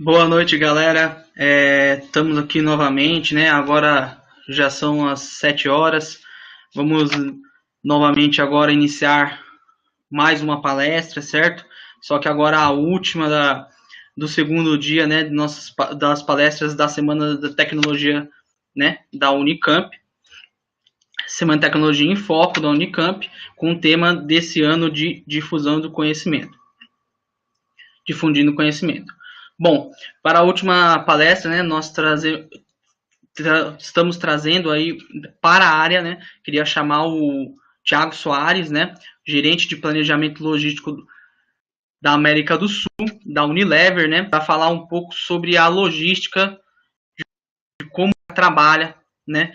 Boa noite, galera. Estamos aqui novamente, né? Agora já são as 7 horas. Vamos novamente agora iniciar mais uma palestra, certo? Só que agora a última do segundo dia, né? Das palestras da Semana da Tecnologia, né? Da Unicamp. Semana de Tecnologia em Foco da Unicamp, com o tema desse ano de difusão do conhecimento. Difundindo conhecimento. Bom, para a última palestra, né, estamos trazendo aí para a área, né, queria chamar o Tiago Soares, né, gerente de planejamento logístico da América do Sul, da Unilever, né, para falar um pouco sobre a logística, de como trabalha, né,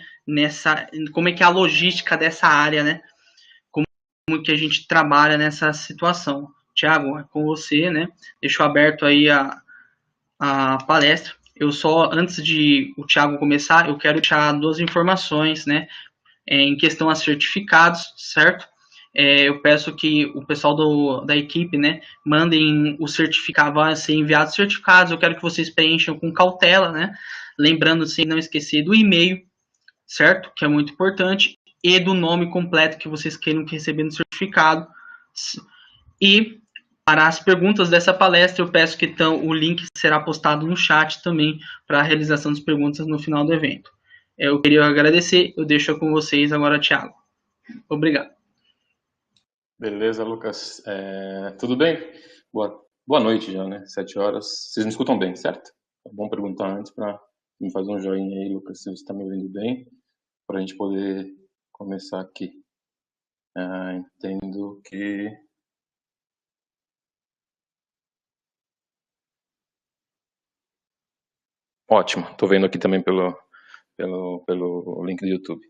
como é que é a logística dessa área, né, como que a gente trabalha nessa situação. Tiago, é com você, né, deixo aberto aí a palestra. Eu só, antes de o Thiago começar, eu quero deixar duas informações, né, em questão a certificados, certo? Eu peço que o pessoal da equipe, né, mandem o certificado, vai ser enviado certificados, eu quero que vocês preencham com cautela, né, lembrando, sem não esquecer do e-mail, certo? Que é muito importante, e do nome completo que vocês queiram receber no certificado. E para as perguntas dessa palestra, eu peço que o link será postado no chat também para a realização das perguntas no final do evento. Eu queria agradecer, eu deixo com vocês agora, Thiago. Obrigado. Beleza, Lucas. Tudo bem? Boa noite já, né? 7 horas. Vocês me escutam bem, certo? É bom perguntar antes para me fazer um joinha aí, Lucas, se você está me ouvindo bem, para a gente poder começar aqui. Entendo que... Ótimo. Estou vendo aqui também pelo link do YouTube.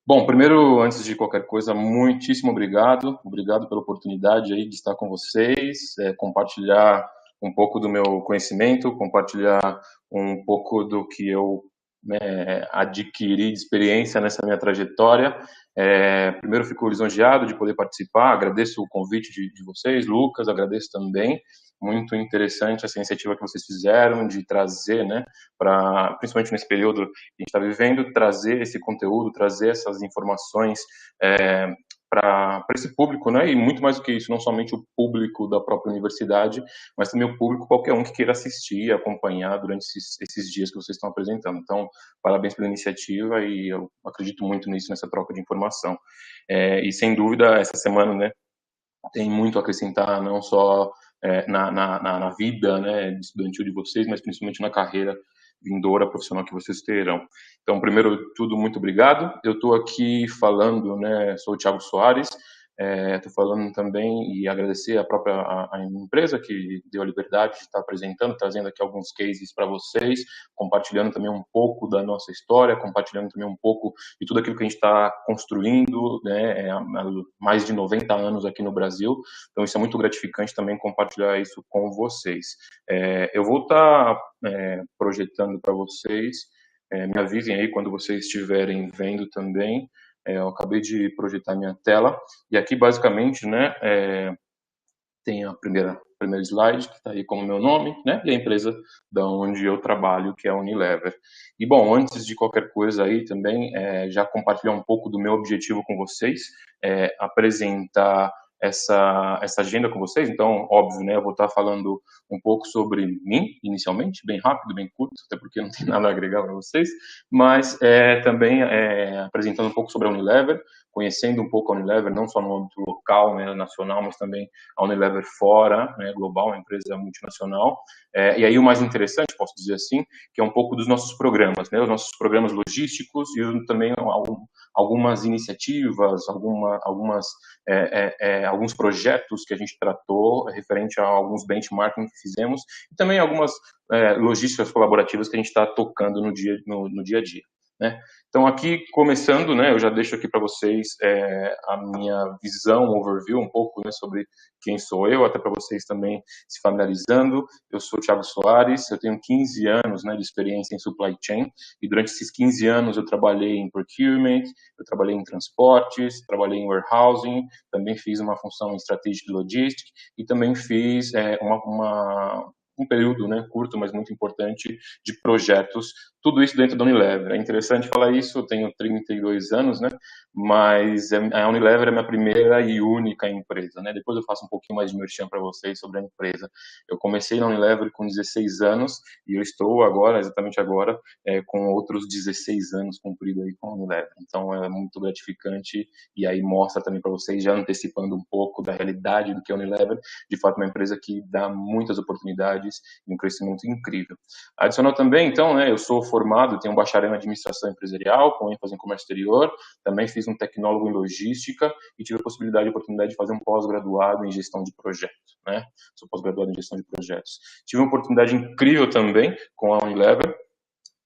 Bom, primeiro, antes de qualquer coisa, muitíssimo obrigado. Obrigado pela oportunidade aí de estar com vocês, compartilhar um pouco do meu conhecimento, compartilhar um pouco do que eu adquiri de experiência nessa minha trajetória. Primeiro, fico lisonjeado de poder participar, agradeço o convite de vocês, Lucas, agradeço também. Muito interessante essa iniciativa que vocês fizeram de trazer, né, principalmente nesse período que a gente está vivendo, trazer esse conteúdo, trazer essas informações para esse público, né? E muito mais do que isso, não somente o público da própria universidade, mas também o público, qualquer um que queira assistir e acompanhar durante esses dias que vocês estão apresentando. Então, parabéns pela iniciativa e eu acredito muito nisso, nessa troca de informação. E sem dúvida, essa semana, né, tem muito a acrescentar, não só na vida, né, estudantil de vocês, mas principalmente na carreira vindoura profissional que vocês terão. Então, primeiro de tudo, muito obrigado. Eu estou aqui falando, né, sou o Thiago Soares, estou falando também e agradecer a empresa que deu a liberdade de estar apresentando, trazendo aqui alguns cases para vocês, compartilhando também um pouco da nossa história, compartilhando também um pouco de tudo aquilo que a gente está construindo, né, há mais de 90 anos aqui no Brasil. Então, isso é muito gratificante também compartilhar isso com vocês. Eu vou estar projetando para vocês, me avisem aí quando vocês estiverem vendo também. Eu acabei de projetar minha tela e aqui basicamente, né, tem a primeira slide que está aí como meu nome, né, e a empresa da onde eu trabalho, que é a Unilever. E bom, antes de qualquer coisa aí também, já compartilhar um pouco do meu objetivo com vocês, apresentar essa agenda com vocês. Então, óbvio, né, eu vou estar falando um pouco sobre mim, inicialmente, bem rápido, bem curto, até porque não tem nada a agregar para vocês, mas também apresentando um pouco sobre a Unilever, conhecendo um pouco a Unilever, não só no âmbito local, né, nacional, mas também a Unilever fora, né, global, uma empresa multinacional. E aí o mais interessante, posso dizer assim, que é um pouco dos nossos programas, né, os nossos programas logísticos e também algumas iniciativas, alguns projetos que a gente tratou referente a alguns benchmarking que fizemos e também algumas logísticas colaborativas que a gente está tocando no dia a dia. Né? Então, aqui, começando, né, eu já deixo aqui para vocês a minha visão, overview, um pouco, né, sobre quem sou eu, até para vocês também se familiarizando. Eu sou o Thiago Soares, eu tenho 15 anos, né, de experiência em supply chain, e durante esses 15 anos eu trabalhei em procurement, eu trabalhei em transportes, trabalhei em warehousing, também fiz uma função em strategic logistics, e também fiz um período, né, curto, mas muito importante, de projetos, tudo isso dentro da Unilever. É interessante falar isso, eu tenho 32 anos, né, mas a Unilever é a minha primeira e única empresa, né, depois eu faço um pouquinho mais de merchan para vocês sobre a empresa. Eu comecei na Unilever com 16 anos e eu estou agora, exatamente agora, com outros 16 anos cumprido aí com a Unilever. Então é muito gratificante e aí mostra também para vocês, já antecipando um pouco da realidade do que é a Unilever, de fato uma empresa que dá muitas oportunidades e um crescimento incrível. Adicional também, então, né, eu sou formado, tenho um bacharel em administração empresarial, com ênfase em comércio exterior, também fiz um tecnólogo em logística e tive a possibilidade e oportunidade de fazer um pós-graduado em gestão de projetos, né? Sou pós-graduado em gestão de projetos. Tive uma oportunidade incrível também com a Unilever,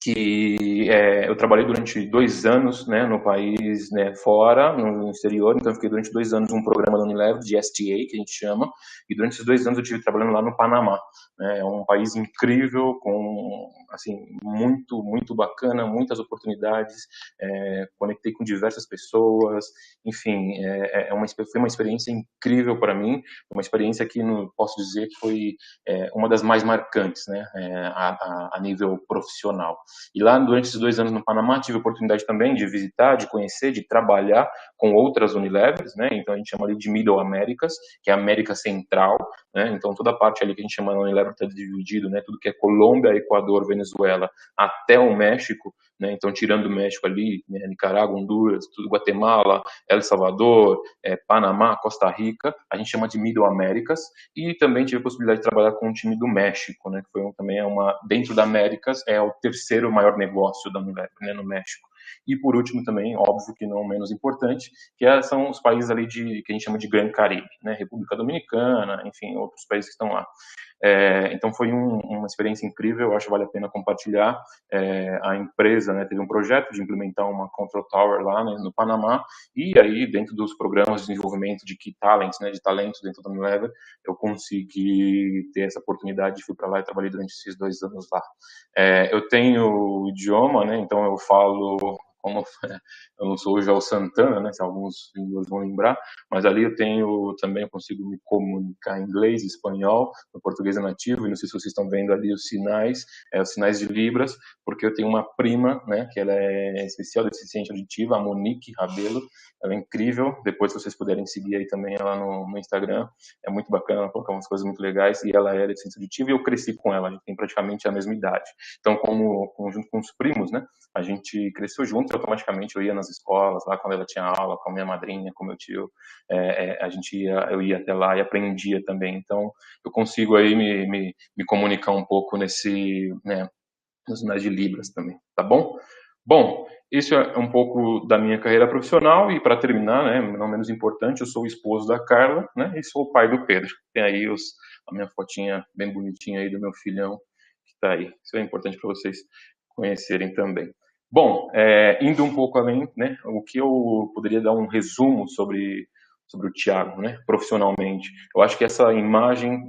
que eu trabalhei durante 2 anos, né, no país, né, fora, no exterior, então eu fiquei durante 2 anos num programa da Unilever, de STA, que a gente chama, e durante esses 2 anos eu estive trabalhando lá no Panamá, né, é um país incrível, com, assim, muito, muito bacana, muitas oportunidades, conectei com diversas pessoas, enfim, foi uma experiência incrível para mim, uma experiência que posso dizer que foi uma das mais marcantes, né, a nível profissional. E lá, durante esses 2 anos no Panamá, tive a oportunidade também de visitar, de conhecer, de trabalhar com outras Unilevers, né? Então a gente chama ali de Middle Americas, que é a América Central, né? Então toda a parte ali que a gente chama de Unilever está dividido, né? Tudo que é Colômbia, Equador, Venezuela, até o México, né? Então tirando o México ali, né? Nicarágua, Honduras, tudo Guatemala, El Salvador, Panamá, Costa Rica, a gente chama de Middle Americas. E também tive a possibilidade de trabalhar com o time do México, né? Que foi também dentro da Américas, é o terceiro maior negócio da Unilever, né, no México. E por último também, óbvio que não menos importante, são os países ali que a gente chama de Grande Caribe, né, República Dominicana, enfim, outros países que estão lá. Então foi uma experiência incrível, eu acho que vale a pena compartilhar. A empresa, né, teve um projeto de implementar uma Control Tower lá, né, no Panamá, e aí dentro dos programas de desenvolvimento de Key Talents, né, de talentos dentro da Unilever, eu consegui ter essa oportunidade, fui para lá e trabalhei durante esses 2 anos lá. Eu tenho o idioma, né, então eu falo, como eu não sou o João Santana, né, se alguns línguas vão lembrar, mas ali eu consigo me comunicar em inglês, espanhol, no português é nativo, e não sei se vocês estão vendo ali os sinais de Libras, porque eu tenho uma prima, né, que ela é especial deficiente auditiva, a Monique Rabelo, ela é incrível, depois se vocês puderem seguir aí também ela no Instagram, é muito bacana, ela coloca umas coisas muito legais, e ela é deficiente auditiva, e eu cresci com ela, a gente tem praticamente a mesma idade. Então, junto com os primos, né, a gente cresceu junto, automaticamente eu ia nas escolas, lá quando ela tinha aula, com a minha madrinha, com meu tio, eu ia até lá e aprendia também. Então, eu consigo aí me comunicar um pouco né, nos sinais de Libras também, tá bom? Bom, isso é um pouco da minha carreira profissional e para terminar, né, não menos importante, eu sou o esposo da Carla, né, e sou o pai do Pedro. Tem aí a minha fotinha bem bonitinha aí do meu filhão que está aí. Isso é importante para vocês conhecerem também. Bom, indo um pouco além, né, o que eu poderia dar um resumo sobre o Thiago, né, profissionalmente. Eu acho que essa imagem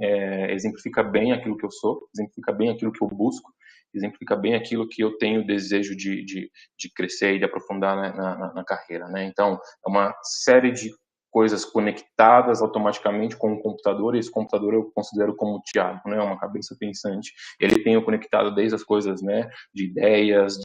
exemplifica bem aquilo que eu sou, exemplifica bem aquilo que eu busco, exemplifica bem aquilo que eu tenho desejo de crescer e de aprofundar, né, na carreira, né? Então, é uma série de coisas conectadas automaticamente com o computador, e esse computador eu considero como o Thiago, né, uma cabeça pensante. Ele tem conectado desde as coisas, né, de ideias,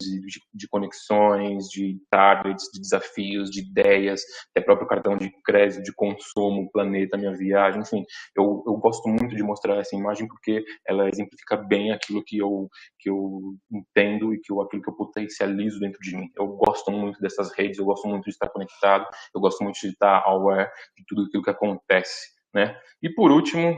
de conexões, de targets, de desafios, de ideias, até próprio cartão de crédito, de consumo, planeta, minha viagem, enfim. Eu gosto muito de mostrar essa imagem porque ela exemplifica bem aquilo que eu entendo e aquilo que eu potencializo dentro de mim. Eu gosto muito dessas redes, eu gosto muito de estar conectado, eu gosto muito de estar aware de tudo aquilo que acontece, né? E por último,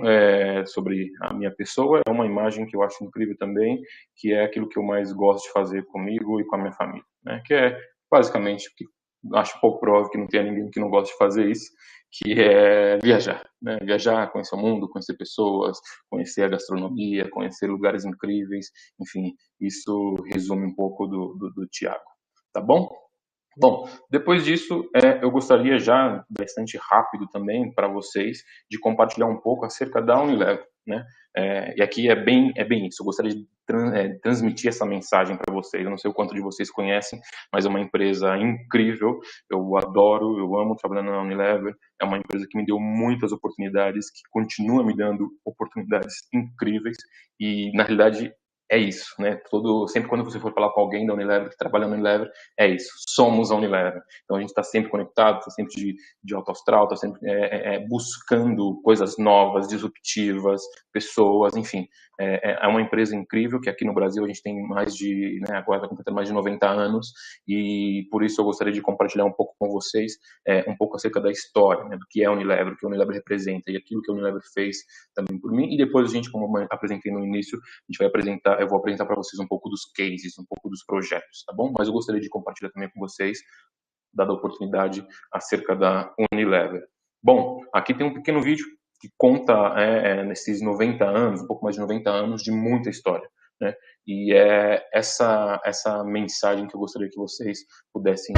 sobre a minha pessoa, é uma imagem que eu acho incrível também, que é aquilo que eu mais gosto de fazer comigo e com a minha família, né? Que é basicamente, que acho pouco provável que não tenha ninguém que não goste de fazer isso, que é viajar, né? Viajar, conhecer o mundo, conhecer pessoas, conhecer a gastronomia, conhecer lugares incríveis, enfim, isso resume um pouco do Thiago, tá bom? Bom, depois disso, eu gostaria já, bastante rápido também, para vocês, de compartilhar um pouco acerca da Unilever, né? E aqui é bem isso, eu gostaria de transmitir essa mensagem para vocês. Eu não sei o quanto de vocês conhecem, mas é uma empresa incrível, eu adoro, eu amo trabalhando na Unilever, é uma empresa que me deu muitas oportunidades, que continua me dando oportunidades incríveis, e na realidade é isso, né? Sempre quando você for falar com alguém da Unilever, que trabalha na Unilever, é isso, somos a Unilever. Então a gente está sempre conectado, está sempre de alto astral, está sempre buscando coisas novas, disruptivas, pessoas, enfim. É uma empresa incrível, que aqui no Brasil a gente tem agora vai completar mais de 90 anos, e por isso eu gostaria de compartilhar um pouco com vocês, um pouco acerca da história, né, do que é a Unilever, o que a Unilever representa, e aquilo que a Unilever fez também por mim, e depois a gente, como eu apresentei no início, eu vou apresentar para vocês um pouco dos cases, um pouco dos projetos, tá bom? Mas eu gostaria de compartilhar também com vocês, dada a oportunidade, acerca da Unilever. Bom, aqui tem um pequeno vídeo que conta nesses 90 anos, um pouco mais de 90 anos, de muita história, né? E é essa mensagem que eu gostaria que vocês pudessem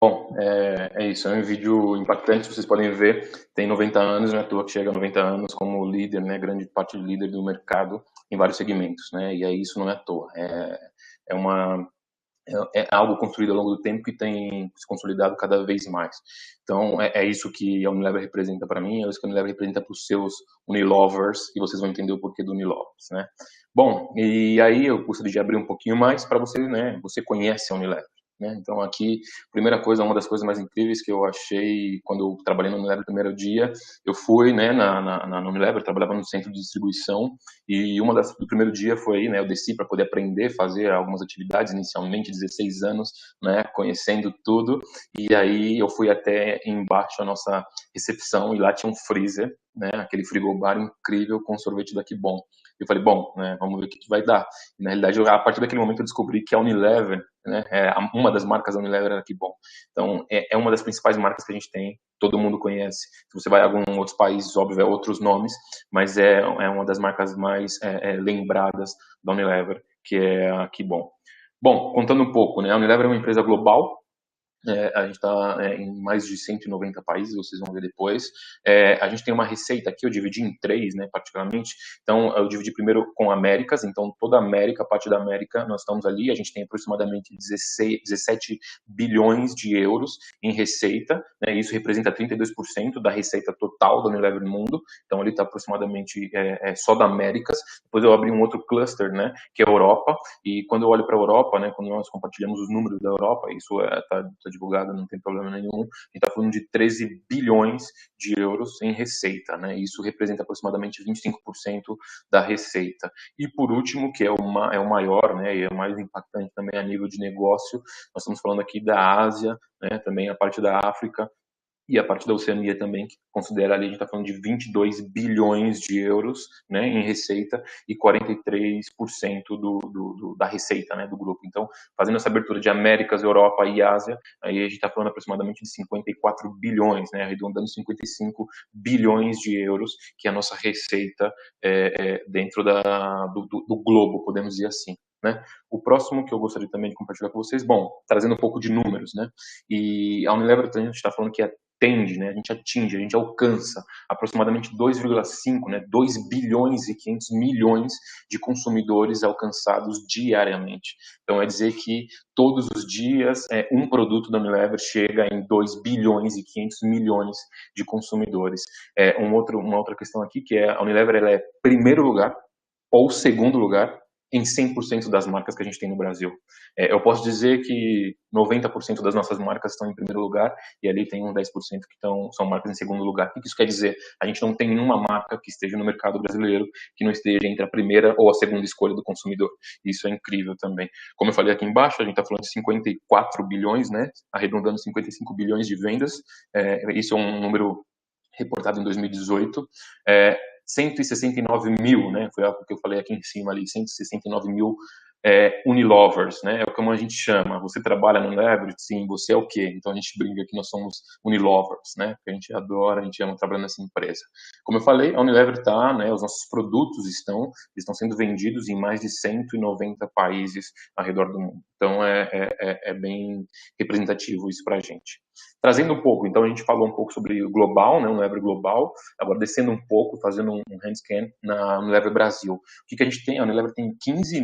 Bom, é isso, é um vídeo impactante, vocês podem ver, tem 90 anos, não é à toa que chega a 90 anos como líder, né, grande parte de líder do mercado em vários segmentos, né, e aí isso não é à toa, é algo construído ao longo do tempo que tem se consolidado cada vez mais. Então, é isso que a Unilever representa para mim, é isso que a Unilever representa para os seus Unilovers, e vocês vão entender o porquê do Unilovers, né. Bom, e aí eu gostaria de abrir um pouquinho mais para você, né, você conhece a Unilever. Né? Então aqui, primeira coisa, uma das coisas mais incríveis que eu achei quando eu trabalhei no Unilever no primeiro dia, eu fui, né, na Unilever, trabalhava no centro de distribuição, e do primeiro dia foi aí, né, eu desci para poder aprender, fazer algumas atividades, inicialmente 16 anos, né, conhecendo tudo, e aí eu fui até embaixo a nossa recepção, e lá tinha um freezer, né, aquele frigobar incrível com sorvete da Que Bom. Eu falei, bom, né, vamos ver o que vai dar. E, na realidade, a partir daquele momento eu descobri que a Unilever, né, uma das marcas da Unilever era Que Bom. Então, é uma das principais marcas que a gente tem, todo mundo conhece. Se você vai a alguns outros países, óbvio, é outros nomes, mas é uma das marcas mais lembradas da Unilever, que é a Que Bom. Bom, contando um pouco, né, a Unilever é uma empresa global, a gente está em mais de 190 países, vocês vão ver depois. A gente tem uma receita aqui, eu dividi em três, né, particularmente. Então, eu dividi primeiro com Américas, então toda a América, a parte da América, nós estamos ali, a gente tem aproximadamente 17 bilhões de euros em receita, né, isso representa 32% da receita total da Unilever no mundo, então ali está aproximadamente só da Américas. Depois eu abri um outro cluster, né, que é a Europa, e quando eu olho para a Europa, né, quando nós compartilhamos os números da Europa, isso está divulgado, não tem problema nenhum, a gente está falando de 13 bilhões de euros em receita, né? Isso representa aproximadamente 25% da receita. E por último, que é o maior, né, e é o mais impactante também a nível de negócio, nós estamos falando aqui da Ásia, né, também a parte da África, e a parte da Oceania também, que considera ali, a gente está falando de 22 bilhões de euros, né, em receita, e 43% da receita, né, do grupo. Então, fazendo essa abertura de Américas, Europa e Ásia, aí a gente está falando aproximadamente de 54 bilhões, né, arredondando 55 bilhões de euros, que é a nossa receita dentro do globo, podemos dizer assim. Né? O próximo que eu gostaria também de compartilhar com vocês, bom, trazendo um pouco de números, né? E a Unilever, a gente está falando que é tende, né, a gente atinge, a gente alcança aproximadamente 2,5, né, 2 bilhões e 500 milhões de consumidores alcançados diariamente. Então, é dizer que todos os dias um produto da Unilever chega em 2 bilhões e 500 milhões de consumidores. Uma outra questão aqui, que a Unilever ela é primeiro lugar ou segundo lugar em 100% das marcas que a gente tem no Brasil. Eu posso dizer que 90% das nossas marcas estão em primeiro lugar e ali tem uns 10% que são marcas em segundo lugar. O que isso quer dizer? A gente não tem nenhuma marca que esteja no mercado brasileiro que não esteja entre a primeira ou a segunda escolha do consumidor. Isso é incrível também. Como eu falei aqui embaixo, a gente está falando de 54 bilhões, né? Arredondando 55 bilhões de vendas. Isso é um número reportado em 2018. 169 mil, né? Foi algo que eu falei aqui em cima ali, 169 mil Unilovers, né? É como a gente chama. Você trabalha no Unilever? Sim. Você é o quê? Então a gente brinca que nós somos Unilovers, né? Porque a gente adora, a gente ama trabalhar nessa empresa. Como eu falei, a Unilever está, né? Os nossos produtos estão sendo vendidos em mais de 190 países ao redor do mundo. Então é bem representativo isso para a gente. Trazendo um pouco, então a gente falou um pouco sobre o global, né? O Unilever global. Agora descendo um pouco, fazendo um handscan na Unilever Brasil. O que a gente tem? A Unilever tem 15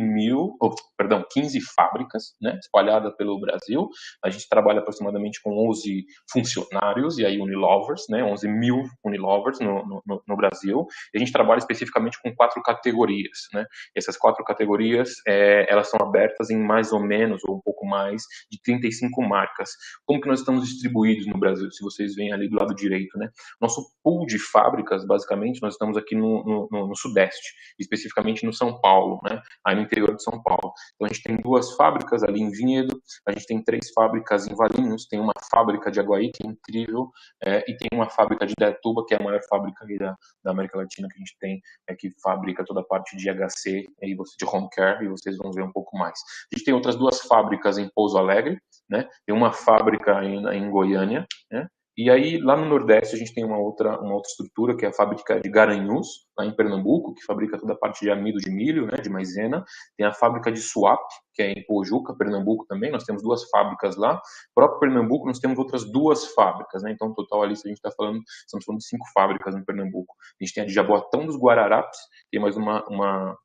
fábricas, né, espalhadas pelo Brasil. A gente trabalha aproximadamente com 11 funcionários, e aí Unilovers, né, 11 mil Unilovers no Brasil. E a gente trabalha especificamente com 4 categorias, né. Essas 4 categorias, elas são abertas em mais ou menos, ou um pouco mais, de 35 marcas. Como que nós estamos distribuídos no Brasil? Se vocês veem ali do lado direito, né. Nosso pool de fábricas, basicamente, nós estamos aqui no Sudeste, especificamente no São Paulo, né? Aí no interior de São Paulo. Então a gente tem 2 fábricas ali em Vinhedo, a gente tem 3 fábricas em Valinhos, tem uma fábrica de Aguaí, que é incrível, e tem uma fábrica de Dayatuba, que é a maior fábrica aí da América Latina que a gente tem, que fabrica toda a parte de HC e de home care, e vocês vão ver um pouco mais. A gente tem outras 2 fábricas em Pouso Alegre, né? Tem uma fábrica em Goiânia, né? E aí, lá no Nordeste, a gente tem uma outra estrutura, que é a fábrica de Garanhuns, lá em Pernambuco, que fabrica toda a parte de amido de milho, né, de maisena. Tem a fábrica de Suape, que é em Pojuca, Pernambuco também. Nós temos 2 fábricas lá. No próprio Pernambuco, nós temos outras 2 fábricas, né? Então, no total ali, se a gente está falando, estamos falando de 5 fábricas em Pernambuco. A gente tem a de Jaboatão dos Guararapes, tem mais uma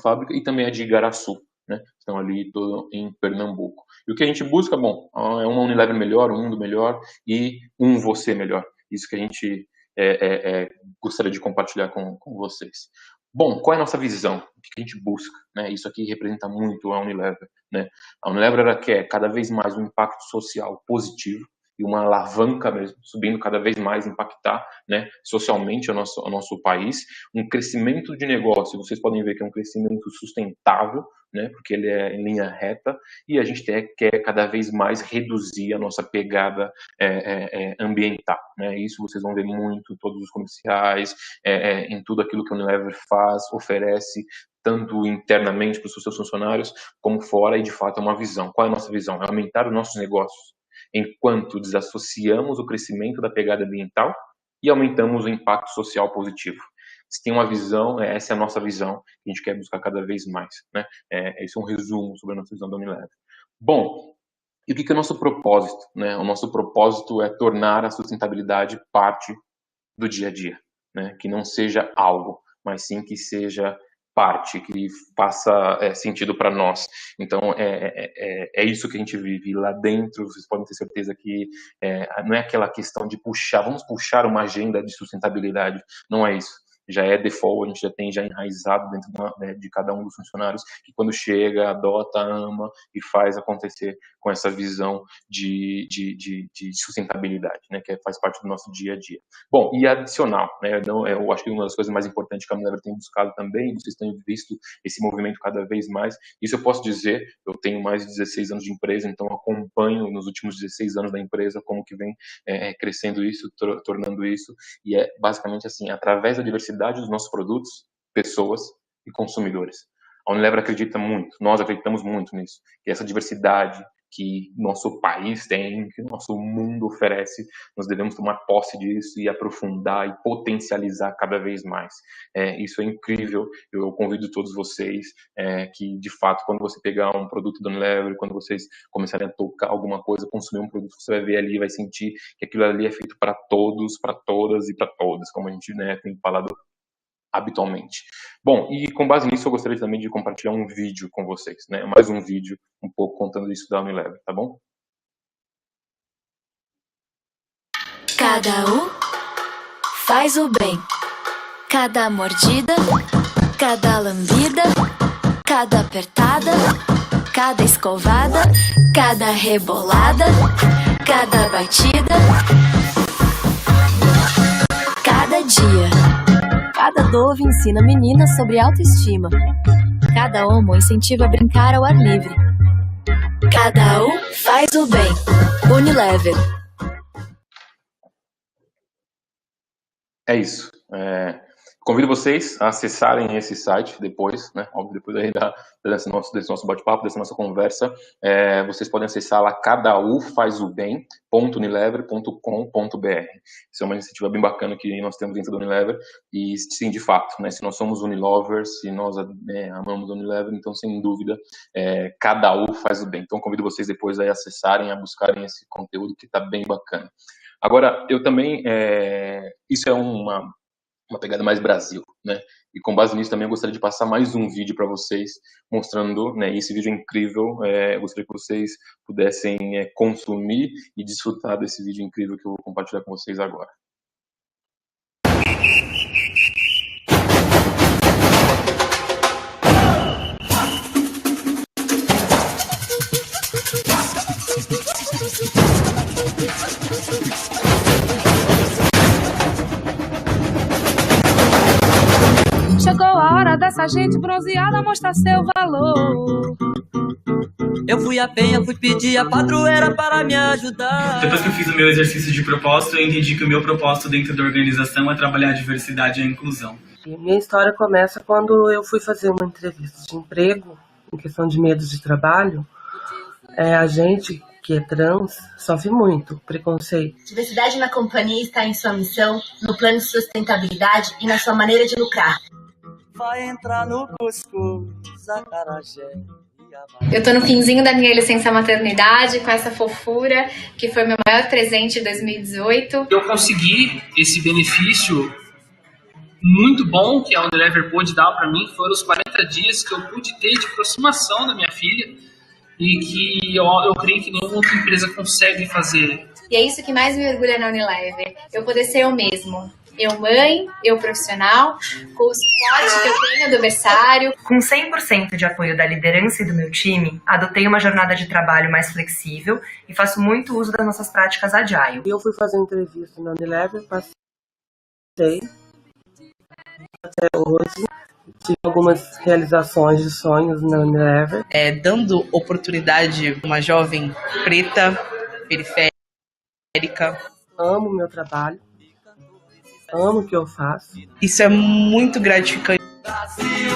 fábrica, e também a de Igaraçu, né? Estão ali em Pernambuco. E o que a gente busca, bom, é uma Unilever melhor, um mundo melhor e um você melhor. Isso que a gente gostaria de compartilhar com vocês. Bom, qual é a nossa visão? O que a gente busca? Né? Isso aqui representa muito a Unilever. Né? A Unilever ela quer cada vez mais um impacto social positivo e uma alavanca mesmo, subindo cada vez mais, impactar, né, socialmente o nosso país. Um crescimento de negócio, vocês podem ver que é um crescimento sustentável, né, porque ele é em linha reta, e a gente quer cada vez mais reduzir a nossa pegada ambiental. Né? Isso vocês vão ver muito em todos os comerciais, em tudo aquilo que a Unilever faz, oferece, tanto internamente para os seus funcionários, como fora, e de fato é uma visão. Qual é a nossa visão? É aumentar os nossos negócios, enquanto desassociamos o crescimento da pegada ambiental e aumentamos o impacto social positivo. Se tem uma visão, essa é a nossa visão, que a gente quer buscar cada vez mais. Né? Esse é um resumo sobre a nossa visão da Unilever. Bom, e o que é o nosso propósito? Né? O nosso propósito é tornar a sustentabilidade parte do dia a dia, né? Que não seja algo, mas sim que seja parte, que faça sentido para nós. Então, é isso que a gente vive lá dentro. Vocês podem ter certeza que não é aquela questão de vamos puxar uma agenda de sustentabilidade, não é isso. Já é default, a gente já tem enraizado dentro de cada um dos funcionários, que quando chega, adota, ama e faz acontecer com essa visão de sustentabilidade, né, que faz parte do nosso dia a dia. Bom, e adicional, né, eu acho que uma das coisas mais importantes que a Unilever tem buscado também, vocês têm visto esse movimento cada vez mais, isso eu posso dizer, eu tenho mais de 16 anos de empresa, então acompanho nos últimos 16 anos da empresa como que vem crescendo isso, tornando isso, e é basicamente assim, através da diversidade dos nossos produtos, pessoas e consumidores. A Unilever acredita muito, nós acreditamos muito nisso, que essa diversidade, que nosso país tem, que nosso mundo oferece. Nós devemos tomar posse disso e aprofundar e potencializar cada vez mais. Isso é incrível. Eu convido todos vocês que, de fato, quando você pegar um produto da Unilever, quando vocês começarem a tocar alguma coisa, consumir um produto, você vai ver ali, vai sentir que aquilo ali é feito para todos, para todas e para todas, como a gente, né, tem falado habitualmente. Bom, e com base nisso eu gostaria também de compartilhar um vídeo com vocês, né? Mais um vídeo um pouco contando isso da Unilever, tá bom? Cada um faz o bem. Cada mordida, cada lambida, cada apertada, cada escovada, cada rebolada, cada batida, cada dia. Cada Dove ensina meninas sobre autoestima. Cada homo incentiva a brincar ao ar livre. Cada um faz o bem. Unilever. É isso. Convido vocês a acessarem esse site depois, né? Óbvio, depois aí desse nosso bate-papo, dessa nossa conversa. Vocês podem acessar lá cadaufazobem.unilever.com.br. Isso é uma iniciativa bem bacana que nós temos dentro da Unilever. E sim, de fato, né? Se nós somos Unilovers, se nós amamos a Unilever, então sem dúvida, cada um faz o bem. Então convido vocês depois a acessarem, a buscarem esse conteúdo que está bem bacana. Agora, eu também, isso é uma pegada mais Brasil, né? E com base nisso também eu gostaria de passar mais um vídeo para vocês, mostrando, né? Esse vídeo é incrível, eu gostaria que vocês pudessem consumir e desfrutar desse vídeo incrível que eu vou compartilhar com vocês agora. Chegou a hora dessa gente bronzeada mostrar seu valor. Eu fui a penha, fui pedir a padroeira para me ajudar. Depois que eu fiz o meu exercício de propósito, eu entendi que o meu propósito dentro da organização é trabalhar a diversidade e a inclusão. Minha história começa quando eu fui fazer uma entrevista de emprego, em questão de medos de trabalho. A gente que é trans sofre muito preconceito. Diversidade na companhia está em sua missão, no plano de sustentabilidade e na sua maneira de lucrar. Vai entrar no cuscuz, acarajé. Eu tô no finzinho da minha licença maternidade, com essa fofura, que foi meu maior presente em 2018. Eu consegui esse benefício muito bom que a Unilever pôde dar para mim, foram os 40 dias que eu pude ter de aproximação da minha filha e que eu creio que nenhuma outra empresa consegue fazer. E é isso que mais me orgulha na Unilever, eu poder ser eu mesmo. Eu mãe, eu profissional, com o suporte que eu tenho do berçário. Com 100% de apoio da liderança e do meu time, adotei uma jornada de trabalho mais flexível e faço muito uso das nossas práticas Agile. Eu fui fazer entrevista na Unilever, passei até hoje. Tive algumas realizações de sonhos na Unilever. Dando oportunidade a uma jovem preta, periférica. Amo o meu trabalho. Amo o que eu faço. Isso é muito gratificante. Brasil,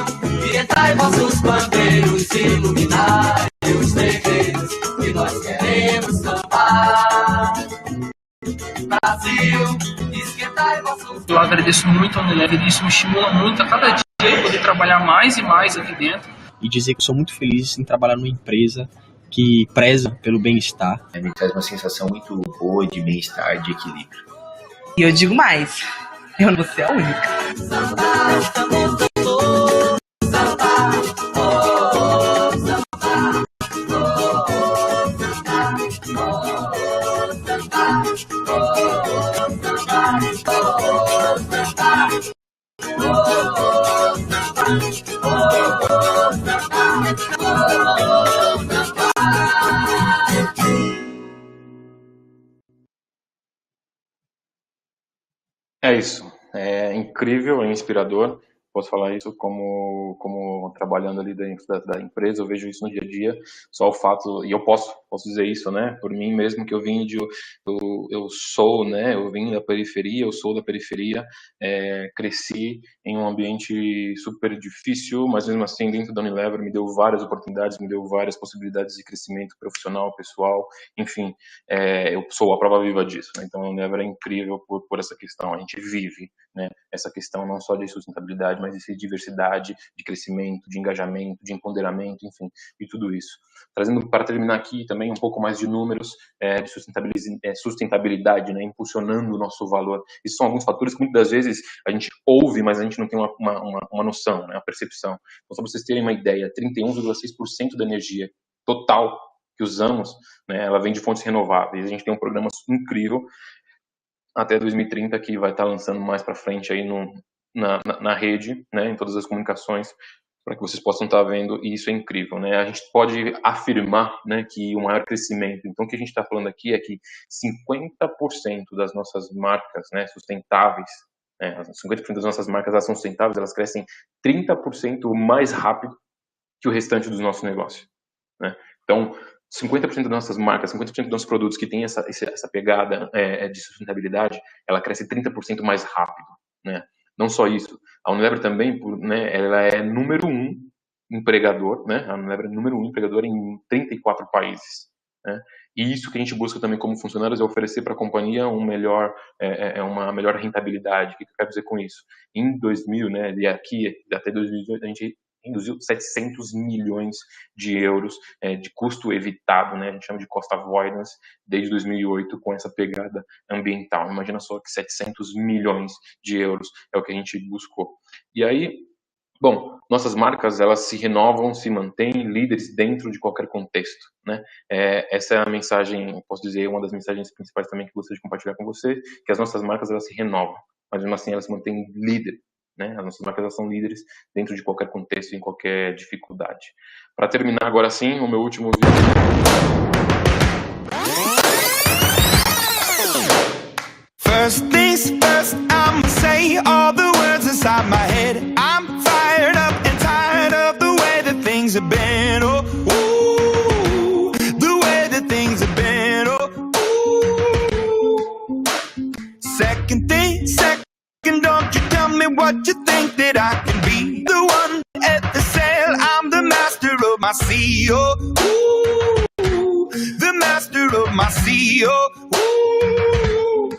e entrai vossos bandeiros, iluminai os segredos que nós queremos cantar. Brasil, esquentai vossos... Eu agradeço muito a Unilever e isso me estimula muito a cada dia eu poder trabalhar mais e mais aqui dentro. E dizer que sou muito feliz em trabalhar numa empresa que preza pelo bem-estar. Me traz uma sensação muito boa de bem-estar, de equilíbrio. E eu digo mais, eu não vou ser a única. É isso. É incrível, é inspirador. Posso falar isso como trabalhando ali dentro da empresa, eu vejo isso no dia a dia. Só o fato, e eu posso posso dizer isso, né, por mim mesmo, que eu sou, né, eu vim da periferia, eu sou da periferia, cresci em um ambiente super difícil, mas mesmo assim dentro da Unilever me deu várias oportunidades, me deu várias possibilidades de crescimento profissional, pessoal, enfim, eu sou a prova viva disso, né? Então a Unilever é incrível por essa questão, a gente vive, né, essa questão não só de sustentabilidade, mas de diversidade, de crescimento, de engajamento, de empoderamento, enfim, e tudo isso. Trazendo para terminar aqui também um pouco mais de números de sustentabilidade, né, impulsionando o nosso valor. Esses são alguns fatores que muitas vezes a gente ouve, mas a gente não tem uma noção, né, uma percepção. Então, só para vocês terem uma ideia, 31,6% da energia total que usamos, né, ela vem de fontes renováveis. A gente tem um programa incrível até 2030 que vai estar lançando mais para frente aí na rede, né, em todas as comunicações, para que vocês possam estar vendo, e isso é incrível, né? A gente pode afirmar, né, que o maior crescimento, então o que a gente está falando aqui é que 50% das nossas marcas, né, sustentáveis, 50% das nossas marcas elas são sustentáveis, elas crescem 30% mais rápido que o restante dos nossos negócios, né? Então, 50% das nossas marcas, 50% dos nossos produtos que tem essa pegada de sustentabilidade, ela cresce 30% mais rápido, né? Não só isso, a Unilever também, né, ela é número 1 empregador, né? A Unilever é número 1 empregador em 34 países, né? E isso que a gente busca também como funcionários é oferecer para a companhia uma melhor rentabilidade. O que eu quero dizer com isso? Em 2000, né, e aqui até 2018, a gente induziu 700 milhões de euros de custo evitado, né? A gente chama de cost avoidance, desde 2008, com essa pegada ambiental. Imagina só que 700 milhões de euros é o que a gente buscou. E aí, bom, nossas marcas, elas se renovam, se mantêm líderes dentro de qualquer contexto, né? Essa é a mensagem, posso dizer, uma das mensagens principais também que gostaria de compartilhar com você, que as nossas marcas, elas se renovam, mas mesmo assim elas se mantêm líderes, né? As nossas marcas, elas são líderes dentro de qualquer contexto, em qualquer dificuldade. Para terminar agora sim, o meu último vídeo. First things first, I'ma say all the words inside my head. I'm fired up and tired of the way that things have been. Oh, ooh, the way that things have been. Oh, ooh. Second thing, don't you tell me what you think that I can be. The one at the sail, I'm the master of my sea. Oh, ooh, the master of my sea. Oh, ooh.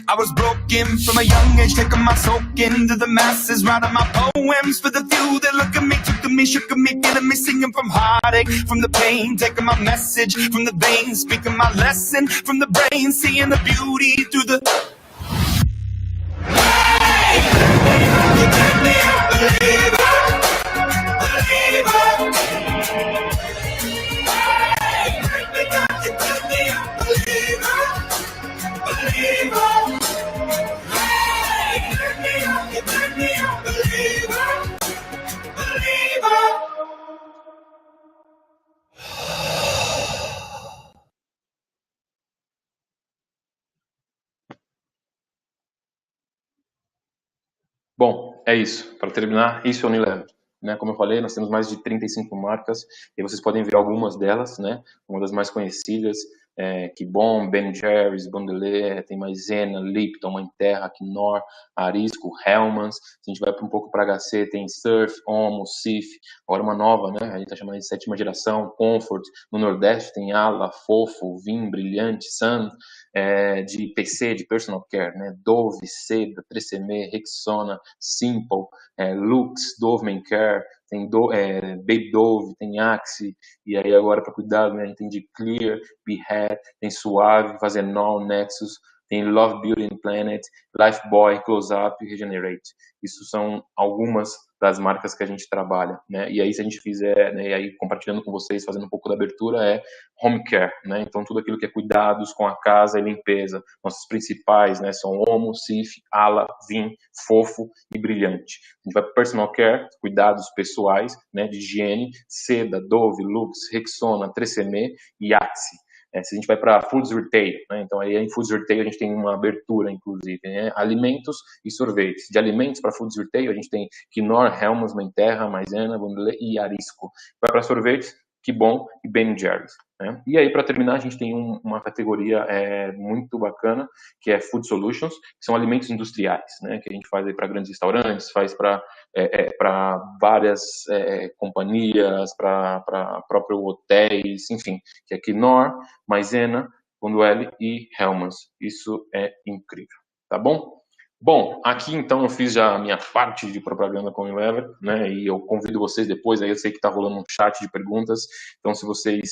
I was broken from a young age, taking my soak into the masses, writing my poems for the few that look at me, took at me, shook at me, feeling me, singing from heartache, from the pain, taking my message from the veins, speaking my lesson from the brain, seeing the beauty through the... Hey! You make me a believer, believer. Hey! You make me a believer, believer. Bom, é isso. Para terminar, isso é o Unilever, né? Como eu falei, nós temos mais de 35 marcas e vocês podem ver algumas delas, né? Uma das mais conhecidas Kibon, Ben Jerry's, Bandelê, tem Maizena, Lipton, Mãe Terra, Knorr, Arisco, Hellmann's. Se a gente vai um pouco para HC, tem Surf, Omo, Cif, agora uma nova, né? A gente está chamando de 7ª geração, Comfort. No Nordeste tem Ala, Fofo, Vim, Brilhante, Sun, de PC, de Personal Care, né? Dove, Seda, 3CM, Rexona, Simple, Lux, Dove Men Care, tem Baby Dove, tem Axe, e aí agora para cuidar, né, a gente tem de Clear, Behead, tem Suave, Vazenol, Nexus, tem Love Beauty and Planet, Lifebuoy, Close Up e Regenerate. Isso são algumas das marcas que a gente trabalha, né? E aí se a gente fizer, né, e aí compartilhando com vocês, fazendo um pouco da abertura, home care, né? Então tudo aquilo que é cuidados com a casa e limpeza. Nossos principais, né, são Omo, Cif, Ala, Vim, Fofo e Brilhante. A gente vai para personal care, cuidados pessoais, né, de higiene, Seda, Dove, Lux, Rexona, 3CM e Axe. Se a gente vai para Foods Retail, né? Então aí em Foods Retail a gente tem uma abertura, inclusive, né? Alimentos e sorvetes. De alimentos para Foods Retail a gente tem Knorr, Hellmann's, Mãe Terra, Maizena, Bandelê e Arisco. Vai para sorvetes, Que Bom e Ben Jerry's. Né? E aí, para terminar, a gente tem uma categoria muito bacana, que é Food Solutions, que são alimentos industriais, né? Que a gente faz para grandes restaurantes, faz para várias companhias, para próprios hotéis, enfim, que é Knorr, Maizena, Bonduelle e Hellmann's. Isso é incrível, tá bom? Bom, aqui então eu fiz já a minha parte de propaganda com o Unilever, né? E eu convido vocês depois, aí eu sei que está rolando um chat de perguntas, então se vocês